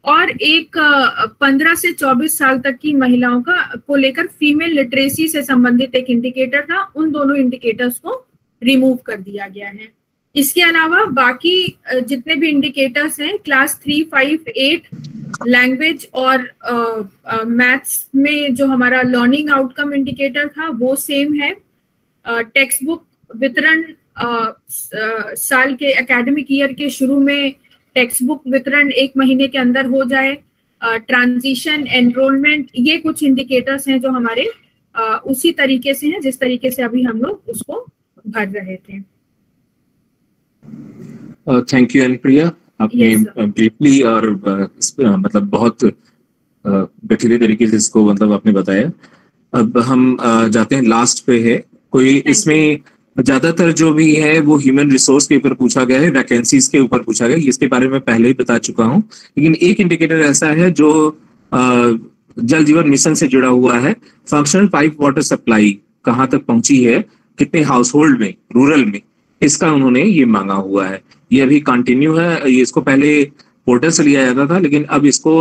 और एक 15 से 24 साल तक की महिलाओं का को लेकर फीमेल लिटरेसी से संबंधित एक इंडिकेटर था, उन दोनों इंडिकेटर्स को रिमूव कर दिया गया है। इसके अलावा बाकी जितने भी इंडिकेटर्स हैं क्लास 3, 5, 8 लैंग्वेज और मैथ्स में जो हमारा लर्निंग आउटकम इंडिकेटर था वो सेम है। टेक्स्ट बुक वितरण साल के एकेडमिक ईयर के शुरू में टेक्स्ट बुक वितरण 1 महीने के अंदर हो जाए। ट्रांजिशन, एनरोलमेंट, ये कुछ इंडिकेटर्स हैं जो हमारे उसी तरीके से हैं जिस तरीके से अभी हम लोग उसको भर रहे थे। थैंक यू अनुप्रिया, आपने ब्रीफली और मतलब बहुत गठीले तरीके से इसको मतलब आपने बताया। अब हम जाते हैं लास्ट पे है कोई, इसमें ज्यादातर जो भी है वो ह्यूमन रिसोर्स के ऊपर पूछा गया है, वैकेंसीज के ऊपर पूछा गया है, इसके बारे में पहले ही बता चुका हूँ। लेकिन एक इंडिकेटर ऐसा है जो जल जीवन मिशन से जुड़ा हुआ है, फंक्शनल पाइप वाटर सप्लाई कहाँ तक पहुंची है, कितने हाउस होल्ड में, रूरल में, इसका उन्होंने ये मांगा हुआ है। ये अभी कंटिन्यू है, ये इसको पहले पोर्टल से लिया जाता था लेकिन अब इसको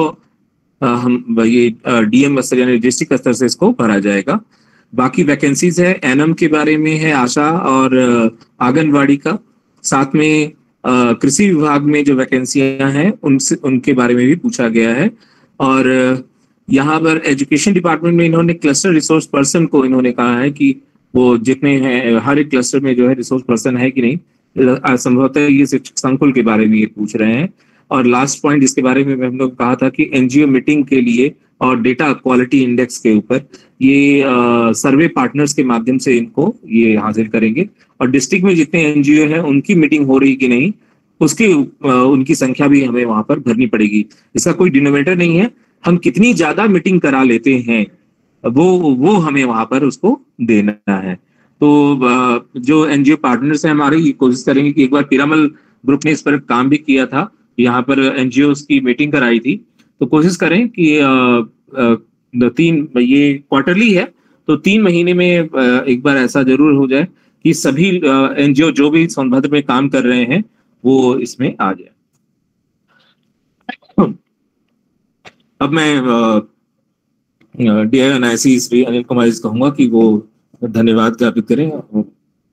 हम ये DM स्तर यानी डिस्ट्रिक्ट स्तर से इसको भरा जाएगा। बाकी वैकेंसीज है एनएम के बारे में है, आशा और आंगनवाड़ी का, साथ में कृषि विभाग में जो वैकेंसियां हैं उनके बारे में भी पूछा गया है। और यहाँ पर एजुकेशन डिपार्टमेंट में इन्होंने क्लस्टर रिसोर्स पर्सन को इन्होंने कहा है कि वो जितने हैं हर एक क्लस्टर में जो है रिसोर्स पर्सन है कि नहीं, संभवतः ये शिक्षक संकुल के बारे में ये पूछ रहे हैं। और लास्ट पॉइंट जिसके बारे में हम लोग कहा था कि एनजीओ मीटिंग के लिए और डेटा क्वालिटी इंडेक्स के ऊपर ये सर्वे पार्टनर्स के माध्यम से इनको ये हासिल करेंगे। और डिस्ट्रिक्ट में जितने एनजीओ हैं उनकी मीटिंग हो रही कि नहीं उसकी उनकी संख्या भी हमें वहां पर भरनी पड़ेगी। इसका कोई डिनोमिनेटर नहीं है, हम कितनी ज्यादा मीटिंग करा लेते हैं वो हमें वहां पर उसको देना है। तो जो एनजीओ पार्टनर्स हैं हमारे, ये कोशिश करेंगे कि एक बार पीरामल ग्रुप ने इस पर काम भी किया था, यहाँ पर एनजीओ की मीटिंग कराई थी, तो कोशिश करें कि 3 ये क्वार्टरली है तो 3 महीने में एक बार ऐसा जरूर हो जाए कि सभी एनजीओ जो भी सोनभद्र में काम कर रहे हैं वो इसमें आ जाए। अब मैं DINIC श्री अनिल कुमार जी कहूंगा कि वो धन्यवाद ज्ञापित करें और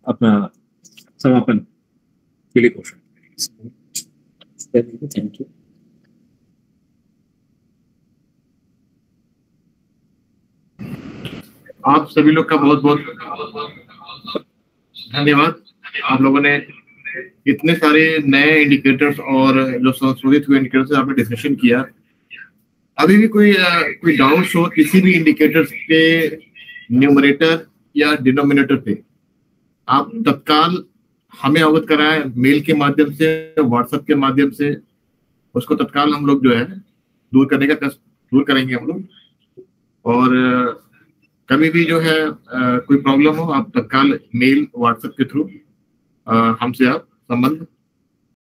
अपना समापन के लिए घोषणा। Thank you. आप सभी लोग का बहुत बहुत धन्यवाद। आप लोगों ने इतने सारे नए इंडिकेटर्स और जो संशोधित हुए इंडिकेटर्स आपने डिस्कशन किया। अभी भी कोई डाउट्स हो किसी भी इंडिकेटर्स के न्यूमरेटर या डिनोमिनेटर पे, आप तत्काल हमें अवगत कराएं, मेल के माध्यम से, व्हाट्सएप के माध्यम से। उसको तत्काल हम लोग जो है दूर करेंगे हम लोग। और कभी भी जो है कोई प्रॉब्लम हो, आप तत्काल मेल व्हाट्सएप के थ्रू हमसे आप संबंध